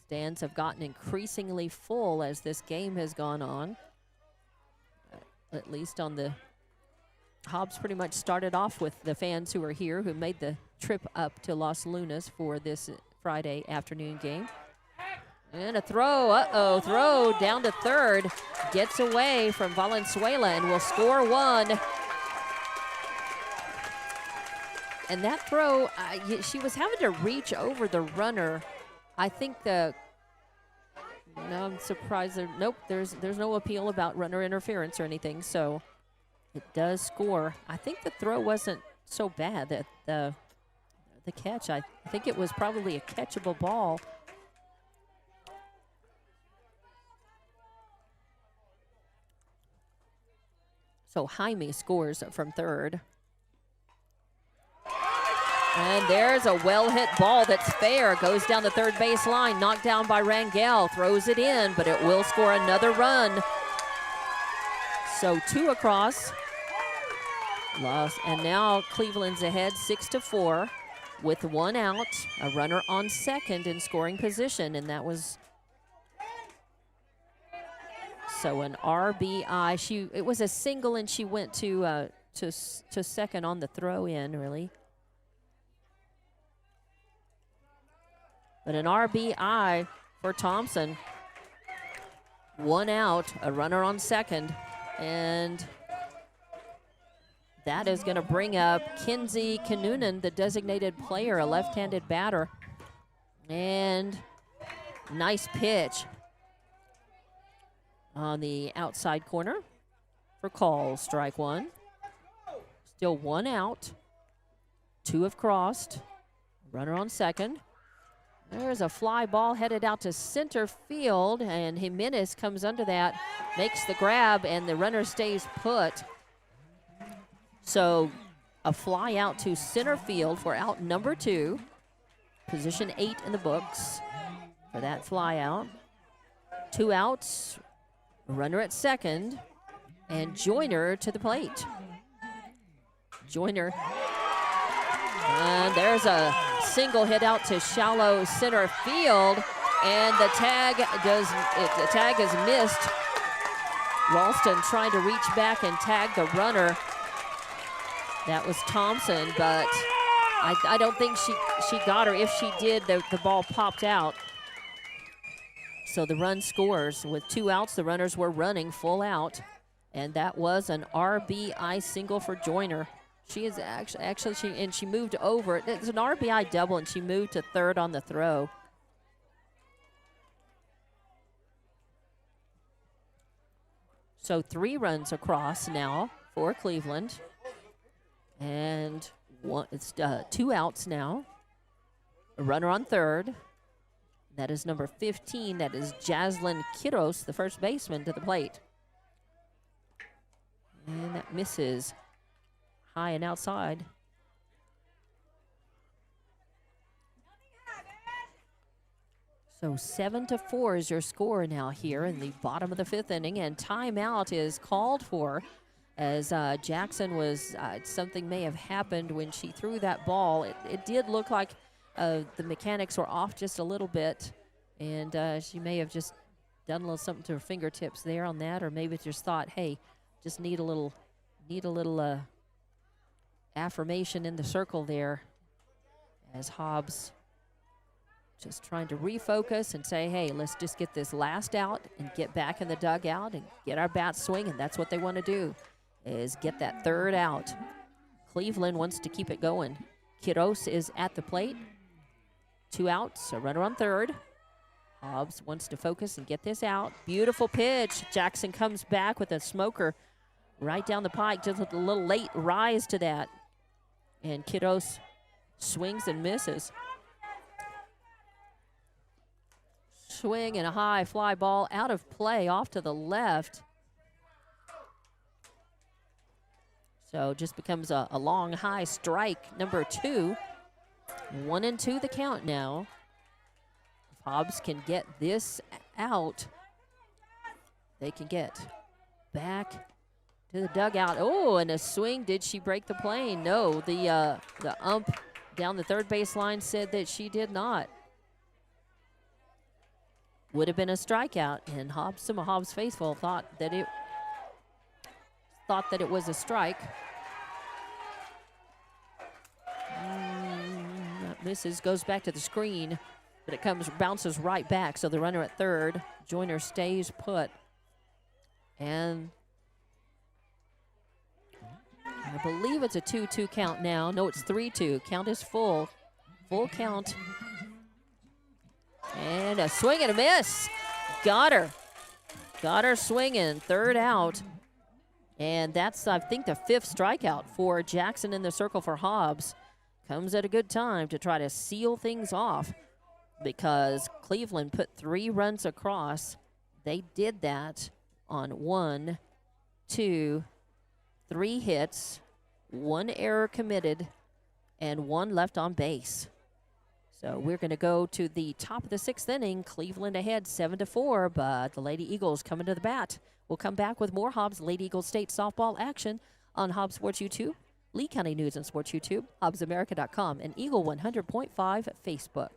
Stands have gotten increasingly full as this game has gone on. At least on the Hobbs pretty much started off with the fans who are here, who made the trip up to Los Lunas for this Friday afternoon game. And a throw, throw down to third. Gets away from Valenzuela and will score 1. And that throw, she was having to reach over the runner. I think no, I'm surprised. There's no appeal about runner interference or anything, so it does score. I think the throw wasn't so bad. That the catch, I think it was probably a catchable ball. So Jaime scores from third. And there's a well-hit ball that's fair. Goes down the third base line. Knocked down by Rangel. Throws it in, but it will score another run. So 2 across. And now Cleveland's ahead 6-4 with 1 out. A runner on second in scoring position, and that was... So an RBI. It was a single, and she went to second on the throw-in, really. But an RBI for Thompson. 1 out, a runner on second, and that is going to bring up Kinsey Kanunen, the designated player, a left-handed batter. And nice pitch on the outside corner for call, strike one. Still one out. Two have crossed. Runner on second. There's a fly ball headed out to center field, and Jimenez comes under that, makes the grab, and the runner stays put. So a fly out to center field for out number 2. Position 8 in the books for that fly out. 2 outs, runner at second, and Joyner to the plate. Joyner. And there's a single hit out to shallow center field, and the tag is missed. Ralston trying to reach back and tag the runner. That was Thompson, but I don't think she got her. If she did, the ball popped out. So the run scores. With 2 outs, the runners were running full out, and that was an RBI single for Joyner. She is actually she moved over. It's an RBI double, and she moved to third on the throw. So 3 runs across now for Cleveland. And it's 2 outs now. A runner on third. That is number 15. That is Jaslyn Kiddos, the first baseman, to the plate. And that misses high and outside. So 7-4 is your score now here in the bottom of the 5th inning, and timeout is called for as Jackson was, something may have happened when she threw that ball. It did look like the mechanics were off just a little bit, and she may have just done a little something to her fingertips there on that, or maybe just thought, hey, just need a little affirmation in the circle there, as Hobbs just trying to refocus and say, hey, let's just get this last out and get back in the dugout and get our bats swinging. That's what they want to do, is get that third out. Cleveland wants to keep it going. Kiddos is at the plate. 2 outs, a runner on third. Hobbs wants to focus and get this out. Beautiful pitch. Jackson comes back with a smoker right down the pike. Just a little late rise to that. And Kiddos swings and misses. Swing and a high fly ball out of play off to the left. So just becomes a long high strike, number 2. 1-2 the count now. If Hobbs can get this out, they can get back to the dugout. Oh, and a swing. Did she break the plane? No, the ump down the third baseline said that she did not. Would have been a strikeout, and Hobbs, some of Hobbs' faithful thought that it was a strike. That misses, goes back to the screen, but it bounces right back. So the runner at third, Joyner stays put, and I believe it's a 2-2 count now. No, it's 3-2. Count is full count. And a swing and a miss. Got her swinging. Third out. And that's, I think, the 5th strikeout for Jackson in the circle for Hobbs. Comes at a good time to try to seal things off, because Cleveland put 3 runs across. They did that on 1, 2, 3 hits, 1 error committed, and 1 left on base. So we're going to go to the top of the 6th inning. Cleveland ahead 7-4, but the Lady Eagles coming to the bat. We'll come back with more Hobbs Lady Eagles State softball action on Hobbs Sports YouTube, Lee County News and Sports YouTube, HobbsAmerica.com, and Eagle 100.5 Facebook.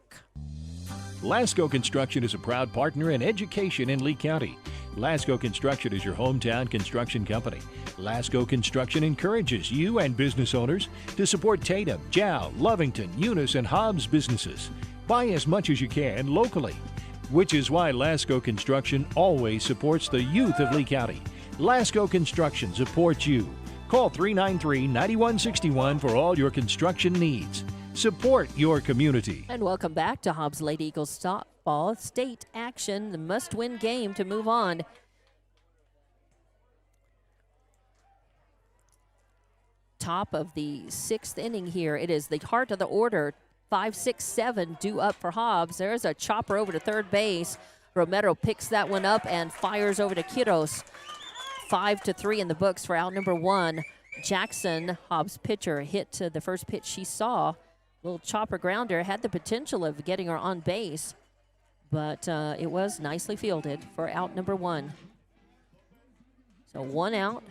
Lasco Construction is a proud partner in education in Lee County. Lasco Construction is your hometown construction company. Lasco Construction encourages you and business owners to support Tatum, Jow, Lovington, Eunice, and Hobbs businesses. Buy as much as you can locally, which is why Lasco Construction always supports the youth of Lee County. Lasco Construction supports you. Call 393-9161 for all your construction needs. Support your community. And welcome back to Hobbs Lady Eagles softball state action, the must-win game to move on. Top of the 6th inning here. It is the heart of the order. 5, 6, 7 due up for Hobbs. There's a chopper over to third base. Romero picks that one up and fires over to Quiros. 5-3 in the books for out number 1. Jackson, Hobbs' pitcher, hit to the first pitch she saw. Little chopper grounder, had the potential of getting her on base, but it was nicely fielded for out number 1. So 1 out.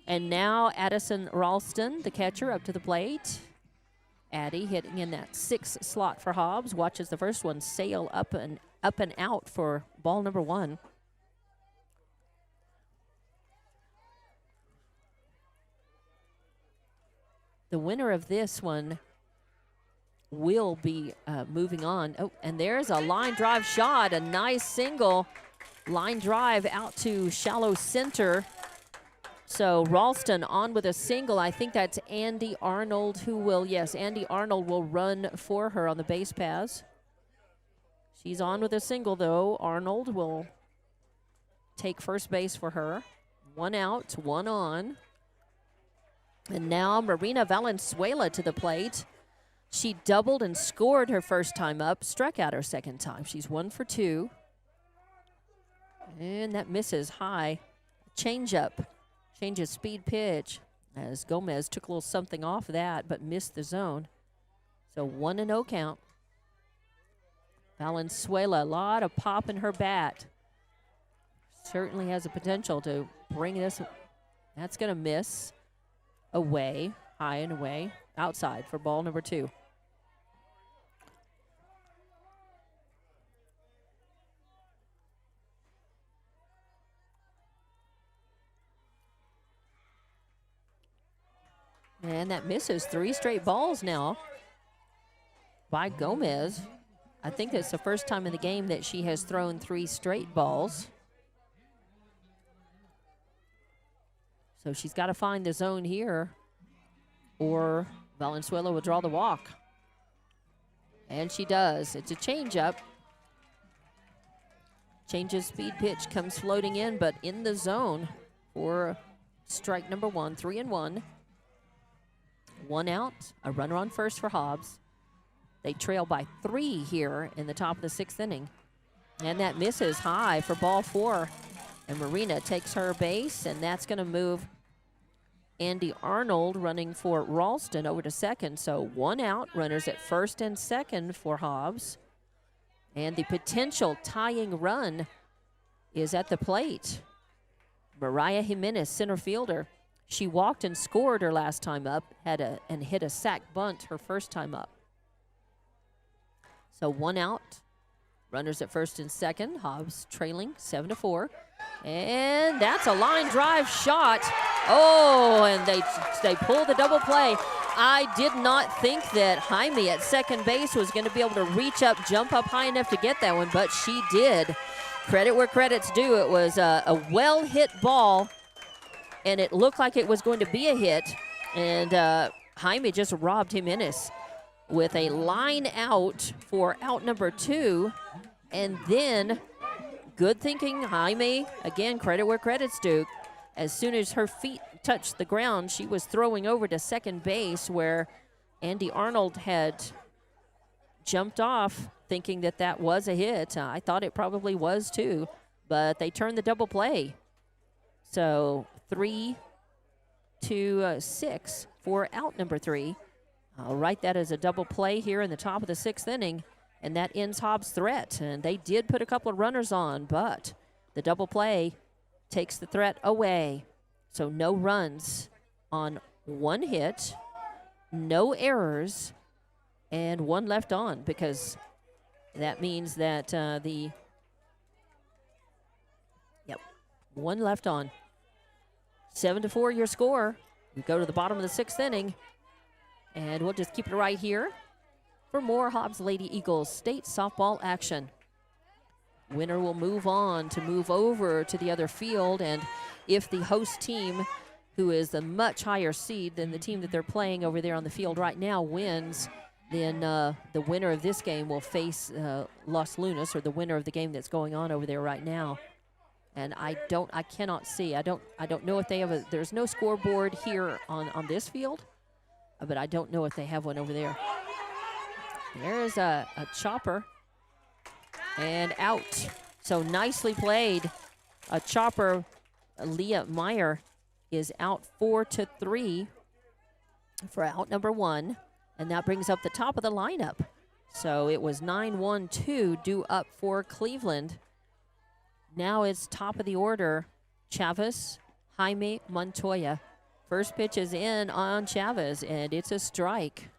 And now Addison Ralston, the catcher, up to the plate. Addie hitting in that 6th slot for Hobbs. Watches the first one sail up and out for ball number 1. The winner of this one will be moving on. Oh, and there's a line drive shot, a nice single line drive out to shallow center. So Ralston on with a single. I think that's Andy Arnold who will, yes, Andy Arnold will run for her on the base paths. She's on with a single, though. Arnold will take first base for her. 1 out, 1 on. And now Marina Valenzuela to the plate. She doubled and scored her first time up, struck out her second time. She's 1 for 2. And that misses high. Change-up. Change of speed pitch as Gomez took a little something off that but missed the zone. So 1-0 count. Valenzuela, a lot of pop in her bat. Certainly has the potential to bring this. That's going to miss. Away, high and away, outside for ball number 2. And that misses 3 straight balls now by Gomez. I think that's the first time in the game that she has thrown 3 straight balls. So she's got to find the zone here, or Valenzuela will draw the walk. And she does. It's a changeup. Change of speed pitch comes floating in, but in the zone for strike number 1, 3-1. 1 out, a runner on first for Hobbs. They trail by 3 here in the top of the 6th inning. And that misses high for ball 4. And Marina takes her base, and that's going to move Andy Arnold running for Ralston over to second. So 1 out, runners at first and second for Hobbs. And the potential tying run is at the plate. Mariah Jimenez, center fielder. She walked and scored her last time up, and hit a sac bunt her first time up. So 1 out, runners at first and second. Hobbs trailing 7-4. And that's a line drive shot. Oh, and they pull the double play. I did not think that Jaime at second base was going to be able to reach up, jump up high enough to get that one, but she did. Credit where credit's due. It was a well-hit ball, and it looked like it was going to be a hit. And Jaime just robbed Jimenez with a line out for out number 2. And then, good thinking, Jaime, again, credit where credit's due. As soon as her feet touched the ground, she was throwing over to second base where Andy Arnold had jumped off thinking that that was a hit. I thought it probably was too, but they turned the double play. So 3-6 for out number 3. I'll write that as a double play here in the top of the 6th inning, and that ends Hobbs' threat. And they did put a couple of runners on, but the double play takes the threat away. So no runs on 1 hit, no errors, and 1 left on, because that means that 1 left on. 7-4 your score. We go to the bottom of the 6th inning, and we'll just keep it right here for more Hobbs Lady Eagles state softball action. Winner will move on to move over to the other field, and if the host team who is a much higher seed than the team that they're playing over there on the field right now, wins, then the winner of this game will face Los Lunas, or the winner of the game that's going on over there right now. And I cannot see. I don't know if they have there's no scoreboard here on this field, but I don't know if they have one over there. There's a chopper and out. So nicely played. A chopper, Leah Meyer, is out 4-3 for out number 1. And that brings up the top of the lineup. So it was 9-1-2 due up for Cleveland. Now it's top of the order, Chavez, Jaime, Montoya. First pitch is in on Chavez, and it's a strike.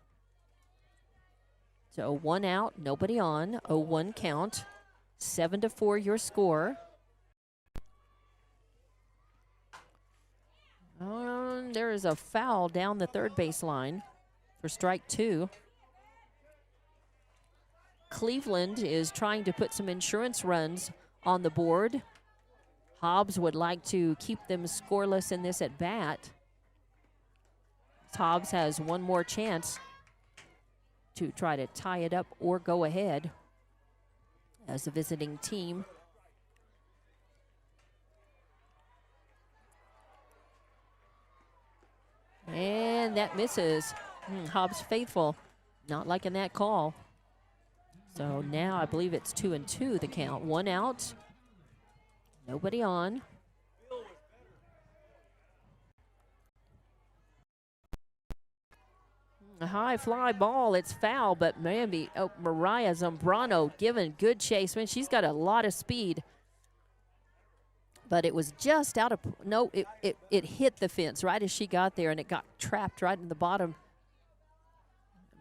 So 1 out, nobody on, 0-1 count. 7-4 your score. There is a foul down the third baseline for strike 2. Cleveland is trying to put some insurance runs on the board. Hobbs would like to keep them scoreless in this at bat. Hobbs has one more chance to try to tie it up or go ahead as the visiting team. And that misses. Hobbs faithful, not liking that call. So now I believe it's 2-2 the count. 1 out, nobody on. A high fly ball, it's foul, but Mariah Zambrano giving good chase. Man, she's got a lot of speed. But it was just out of, no, it hit the fence right as she got there, and it got trapped right in the bottom.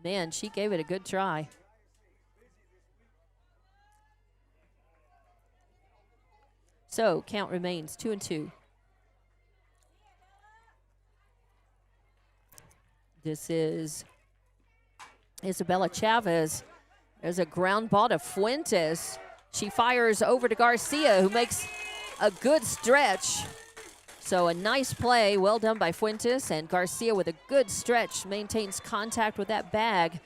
Man, she gave it a good try. So count remains 2-2. This is Isabella Chavez. There's a ground ball to Fuentes. She fires over to Garcia, who makes a good stretch. So a nice play, well done by Fuentes, and Garcia with a good stretch maintains contact with that bag.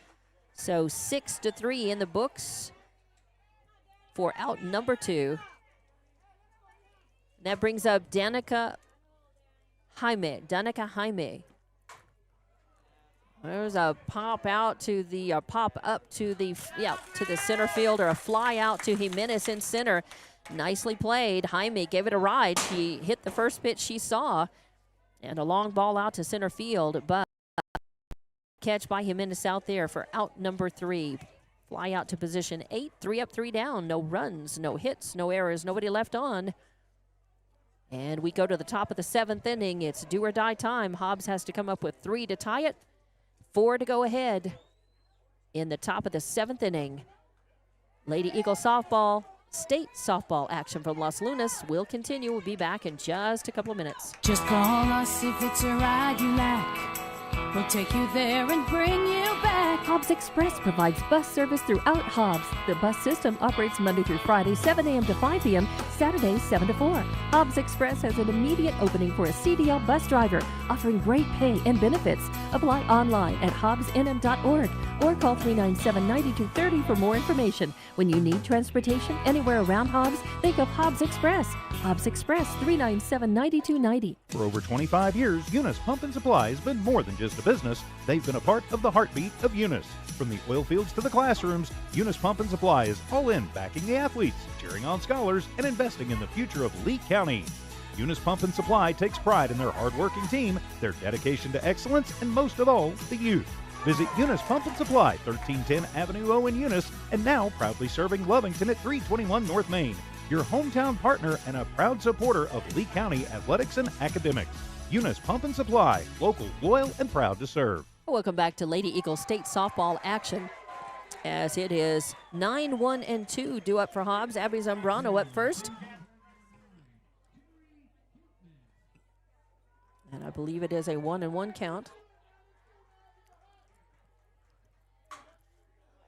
So 6-3 in the books for out number 2. That brings up Danica Jaime. There's a pop out to the pop up to the to the center field, or a fly out to Jimenez in center. Nicely played. Jaime gave it a ride. She hit the first pitch she saw, and a long ball out to center field, but catch by Jimenez out there for out number 3. Fly out to position 8, 3 up, 3 down. No runs, no hits, no errors, nobody left on. And we go to the top of the 7th inning. It's do or die time. Hobbs has to come up with 3 to tie it, 4 to go ahead in the top of the 7th inning. Lady Eagle softball, state softball action from Los Lunas will continue. We'll be back in just a couple of minutes. Just call us if it's a ride you like. We'll take you there and bring you back. Hobbs Express provides bus service throughout Hobbs. The bus system operates Monday through Friday, 7 a.m. to 5 p.m., Saturdays, 7 to 4. Hobbs Express has an immediate opening for a CDL bus driver, offering great pay and benefits. Apply online at hobbsnm.org or call 397-9230 for more information. When you need transportation anywhere around Hobbs, think of Hobbs Express. Hobbs Express, 397-9290. For over 25 years, Eunice Pump and Supply has been more than just a business. They've been a part of the heartbeat of Eunice. From the oil fields to the classrooms, Eunice Pump and Supply is all in backing the athletes, cheering on scholars, and investing in the future of Lee County. Eunice Pump and Supply takes pride in their hardworking team, their dedication to excellence, and most of all, the youth. Visit Eunice Pump and Supply, 1310 Avenue O in Eunice, and now proudly serving Lovington at 321 North Main. Your hometown partner and a proud supporter of Lee County athletics and academics. Eunice Pump and Supply, local, loyal, and proud to serve. Welcome back to Lady Eagle State softball action, as it is 9-1-2 due up for Hobbs. Abby Zambrano up first. And I believe it is a 1-1 count.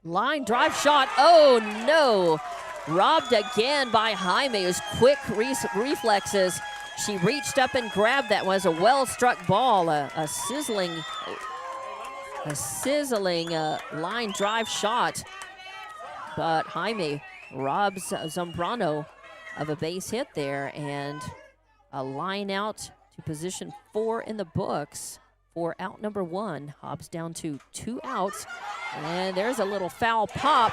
Line drive shot. Oh, no. Robbed again by Jaime. His quick reflexes. She reached up and grabbed that. Was a well-struck ball, a sizzling line drive shot. But Jaime robs Zambrano of a base hit there, and a line out to position 4 in the books for out number 1. Hobbs down to 2 outs, and there's a little foul pop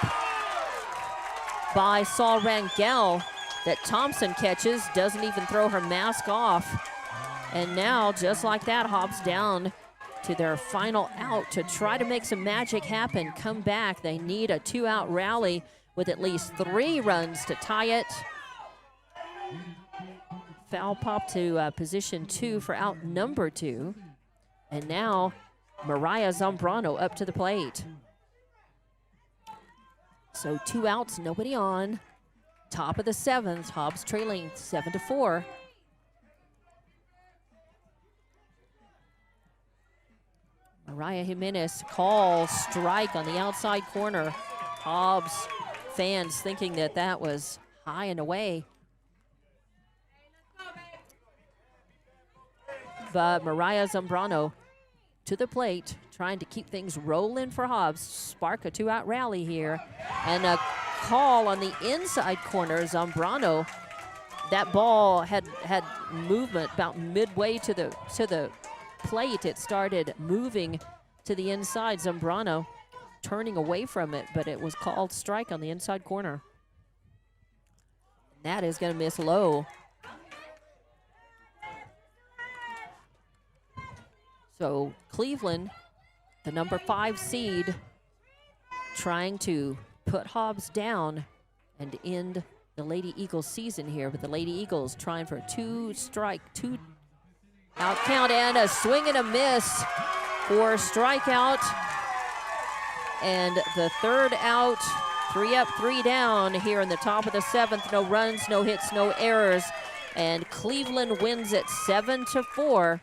by Saul Rangel that Thompson catches, doesn't even throw her mask off. And now, just like that, Hobbs down to their final out to try to make some magic happen, come back. They need a 2-out rally with at least 3 runs to tie it. Foul pop to position 2 for out number 2. And now Mariah Zambrano up to the plate. So 2 outs, nobody on. Top of the 7th, Hobbs trailing 7-4. Mariah Jimenez calls strike on the outside corner. Hobbs fans thinking that that was high and away. But Mariah Zambrano to the plate, trying to keep things rolling for Hobbs. Spark a 2-out rally here. And a call on the inside corner. Zambrano, that ball had movement about midway to the plate. It started moving to the inside. Zambrano turning away from it, but it was called strike on the inside corner. That is going to miss low. So Cleveland, the number 5 seed, trying to put Hobbs down and end the Lady Eagles season here. But the Lady Eagles trying for a 2-strike, 2-out count, and a swing and a miss for a strikeout. And the 3rd out, 3 up, 3 down here in the top of the 7th. No runs, no hits, no errors. And Cleveland wins it 7-4.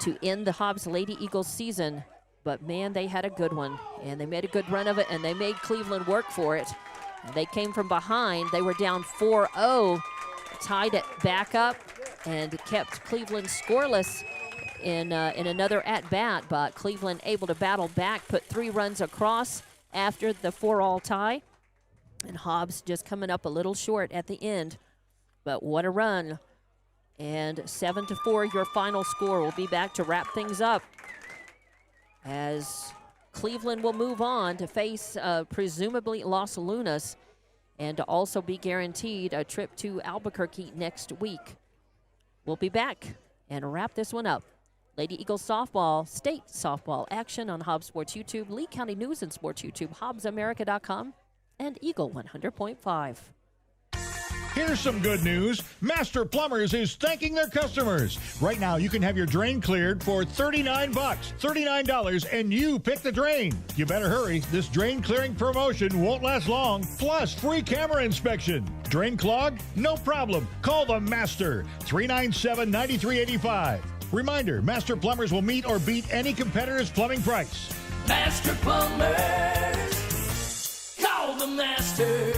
To end the Hobbs Lady Eagles season. But man, they had a good one, and they made a good run of it, and they made Cleveland work for it. And they came from behind. They were down 4-0, tied it back up, and kept Cleveland scoreless in another at-bat. But Cleveland able to battle back, put 3 runs across after the 4-all tie. And Hobbs just coming up a little short at the end. But what a run. And 7-4, your final score. We'll be back to wrap things up as Cleveland will move on to face presumably Los Lunas and to also be guaranteed a trip to Albuquerque next week. We'll be back and wrap this one up. Lady Eagles softball, state softball action on Hobbs Sports YouTube, Lee County News and Sports YouTube, HobbsAmerica.com, and Eagle 100.5. Here's some good news. Master Plumbers is thanking their customers. Right now, you can have your drain cleared for $39. $39, and you pick the drain. You better hurry. This drain clearing promotion won't last long. Plus, free camera inspection. Drain clogged? No problem. Call the Master. 397-9385. Reminder, Master Plumbers will meet or beat any competitor's plumbing price. Master Plumbers. Call the Master.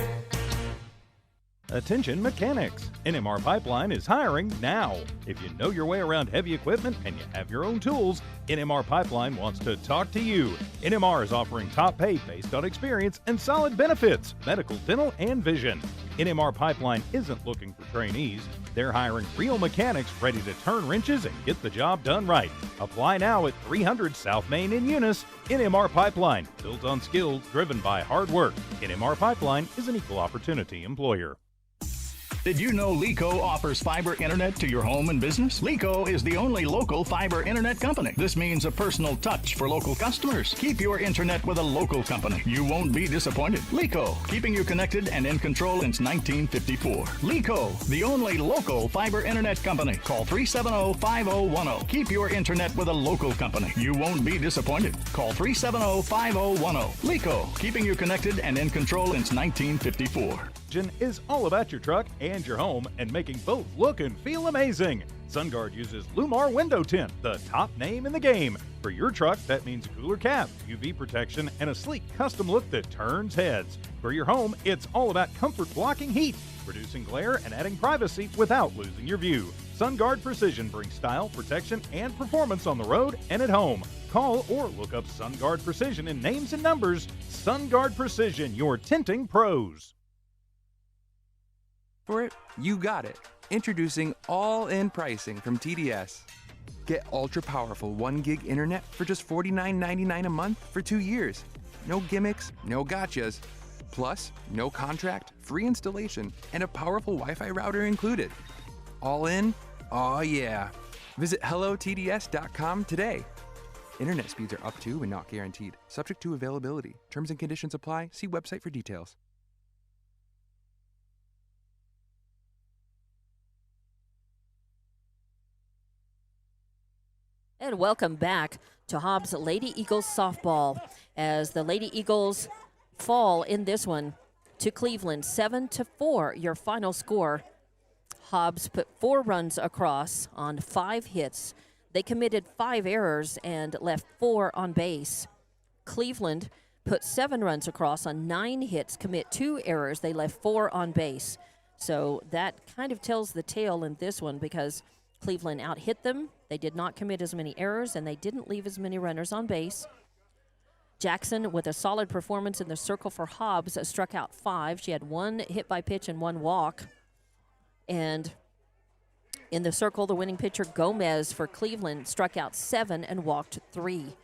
Attention mechanics. NMR Pipeline is hiring now. If you know your way around heavy equipment and you have your own tools, NMR Pipeline wants to talk to you. NMR is offering top pay based on experience and solid benefits, medical, dental, and vision. NMR Pipeline isn't looking for trainees. They're hiring real mechanics ready to turn wrenches and get the job done right. Apply now at 300 South Main in Eunice. NMR Pipeline, built on skills, driven by hard work. NMR Pipeline is an equal opportunity employer. Did you know LECO offers fiber internet to your home and business? LECO is the only local fiber internet company. This means a personal touch for local customers. Keep your internet with a local company. You won't be disappointed. LECO, keeping you connected and in control since 1954. LECO, the only local fiber internet company. Call 370-5010. Keep your internet with a local company. You won't be disappointed. Call 370-5010. LECO, keeping you connected and in control since 1954. Is all about your truck and your home and making both look and feel amazing. SunGuard uses Lumar Window Tint, the top name in the game. For your truck, that means a cooler cap, UV protection, and a sleek custom look that turns heads. For your home, it's all about comfort blocking heat. reducing glare and adding privacy without losing your view. SunGuard Precision brings style, protection, and performance on the road and at home. Call or look up SunGuard Precision in names and numbers. SunGuard Precision, your tinting pros. For it, you got it. Introducing all-in pricing from TDS. Get ultra-powerful 1 gig internet for just $49.99 a month for 2 years. No gimmicks, no gotchas. Plus, no contract, free installation, and a powerful Wi-Fi router included. All in? Oh yeah. Visit hellotds.com today. Internet speeds are up to and not guaranteed. Subject to availability. Terms and conditions apply. See website for details. And welcome back to Hobbs Lady Eagles softball as the Lady Eagles fall in this one to Cleveland 7-4, your final score. Hobbs put 4 runs across on 5 hits. They committed 5 errors and left 4 on base. Cleveland put 7 runs across on 9 hits, commit 2 errors. They left 4 on base. So that kind of tells the tale in this one because Cleveland out-hit them. They did not commit as many errors, and they didn't leave as many runners on base. Jackson, with a solid performance in the circle for Hobbs, struck out 5. She had 1 hit by pitch and 1 walk. And in the circle, the winning pitcher, Gomez, for Cleveland, struck out 7 and walked 3.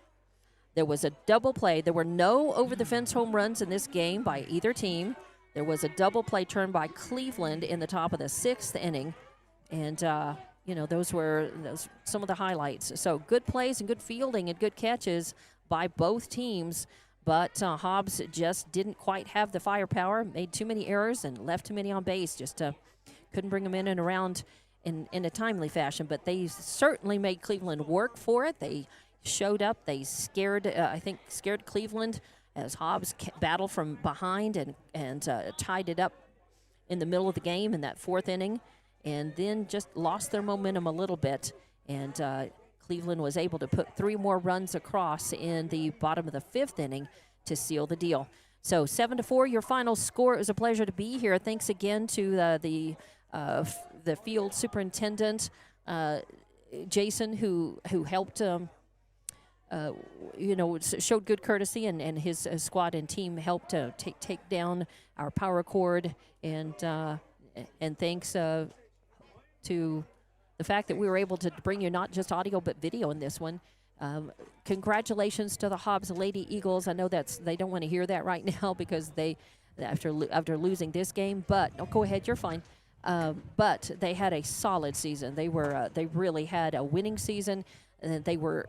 There was a double play. There were no over-the-fence home runs in this game by either team. There was a double play turn by Cleveland in the top of the 6th inning. And, those were some of the highlights. So good plays and good fielding and good catches by both teams. But Hobbs just didn't quite have the firepower, made too many errors and left too many on base. Just couldn't bring them in and around in a timely fashion. But they certainly made Cleveland work for it. They showed up. They scared Cleveland as Hobbs battled from behind and tied it up in the middle of the game in that 4th inning. And then just lost their momentum a little bit. And Cleveland was able to put 3 more runs across in the bottom of the 5th inning to seal the deal. So 7-4, your final score. It was a pleasure to be here. Thanks again to the field superintendent, Jason, who helped, showed good courtesy, and his squad and team helped to take down our power cord. And thanks to the fact that we were able to bring you not just audio but video in this one. Congratulations to the Hobbs Lady Eagles. I know they don't want to hear that right now because after losing this game, but go ahead, you're fine. But they had a solid season. They really had a winning season, and they were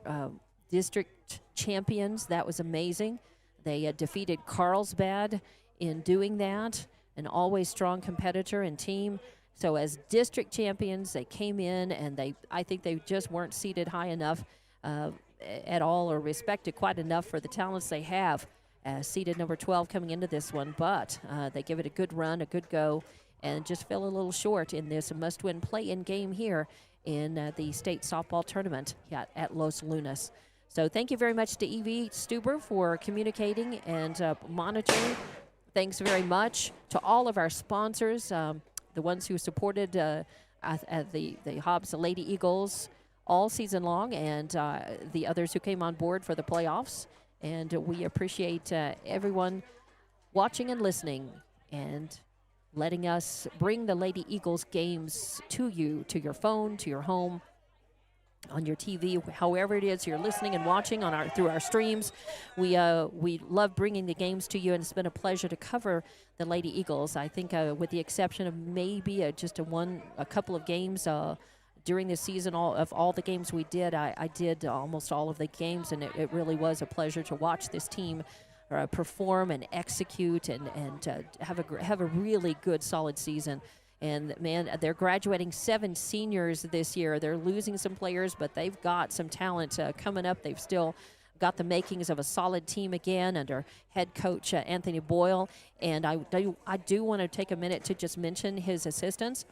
district champions. That was amazing. They defeated Carlsbad in doing that, an always strong competitor and team. So as district champions, they came in, and I think they just weren't seated high enough at all, or respected quite enough for the talents they have. Seated number 12 coming into this one, but they give it a good run, a good go, and just fell a little short in this must-win play-in game here in the state softball tournament at Los Lunas. So thank you very much to Evie Stuber for communicating and monitoring. Thanks very much to all of our sponsors, the ones who supported the Hobbs Lady Eagles all season long, and the others who came on board for the playoffs. And we appreciate everyone watching and listening and letting us bring the Lady Eagles games to you, to your phone, to your home, on your TV, however it is you're listening and watching through our streams. We love bringing the games to you, and it's been a pleasure to cover the Lady Eagles. I think with the exception of maybe just a couple of games during the season, all the games we did, I did almost all of the games, and it really was a pleasure to watch this team perform and execute and have a really good, solid season. And, man, they're graduating 7 seniors this year. They're losing some players, but they've got some talent coming up. They've still got the makings of a solid team again under head coach Anthony Boyle. And I do want to take a minute to just mention his assistants,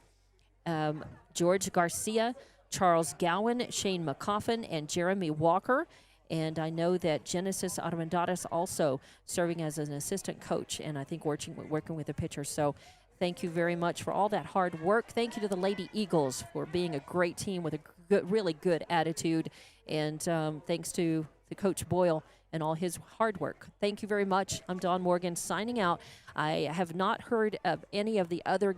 George Garcia, Charles Gowan, Shane McCoffin, and Jeremy Walker. And I know that Genesis Armendariz also serving as an assistant coach, and I think working with the pitchers. So Thank you very much for all that hard work. Thank you to the Lady Eagles for being a great team with a really good attitude. And thanks to the Coach Boyle and all his hard work. Thank you very much. I'm Dawn Morgan signing out. I have not heard of any other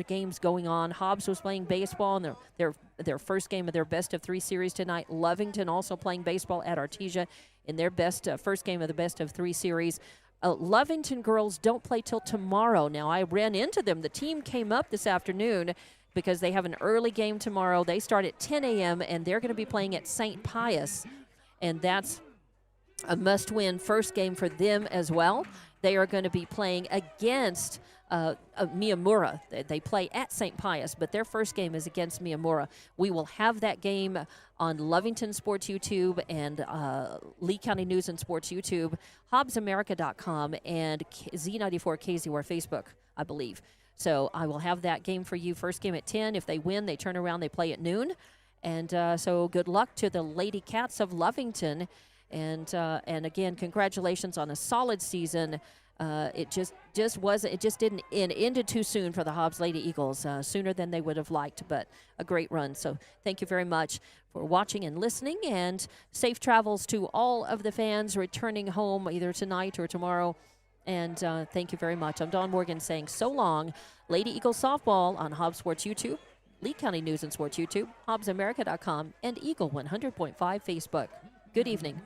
games going on. Hobbs was playing baseball in their first game of their best of 3 series tonight. Lovington also playing baseball at Artesia in their first game of the best of 3 series. Lovington girls don't play till tomorrow. Now, I ran into them. The team came up this afternoon because they have an early game tomorrow. They start at 10 a.m., and they're going to be playing at St. Pius, and that's a must-win first game for them as well. They are going to be playing against Miyamura. They play at St. Pius, but their first game is against Miyamura. We will have that game on Lovington Sports YouTube and Lee County News and Sports YouTube, HobbsAmerica.com, and Z94 KZR Facebook, I believe. So I will have that game for you. First game at 10. If they win, they turn around, they play at noon. And so good luck to the Lady Cats of Lovington. And again, congratulations on a solid season. It didn't ended too soon for the Hobbs Lady Eagles, sooner than they would have liked, but a great run. So thank you very much for watching and listening, and safe travels to all of the fans returning home either tonight or tomorrow. And thank you very much. I'm Dawn Morgan saying so long. Lady Eagles softball on Hobbs Sports YouTube, Lee County News and Sports YouTube, HobbsAmerica.com, and Eagle 100.5 Facebook. Good evening.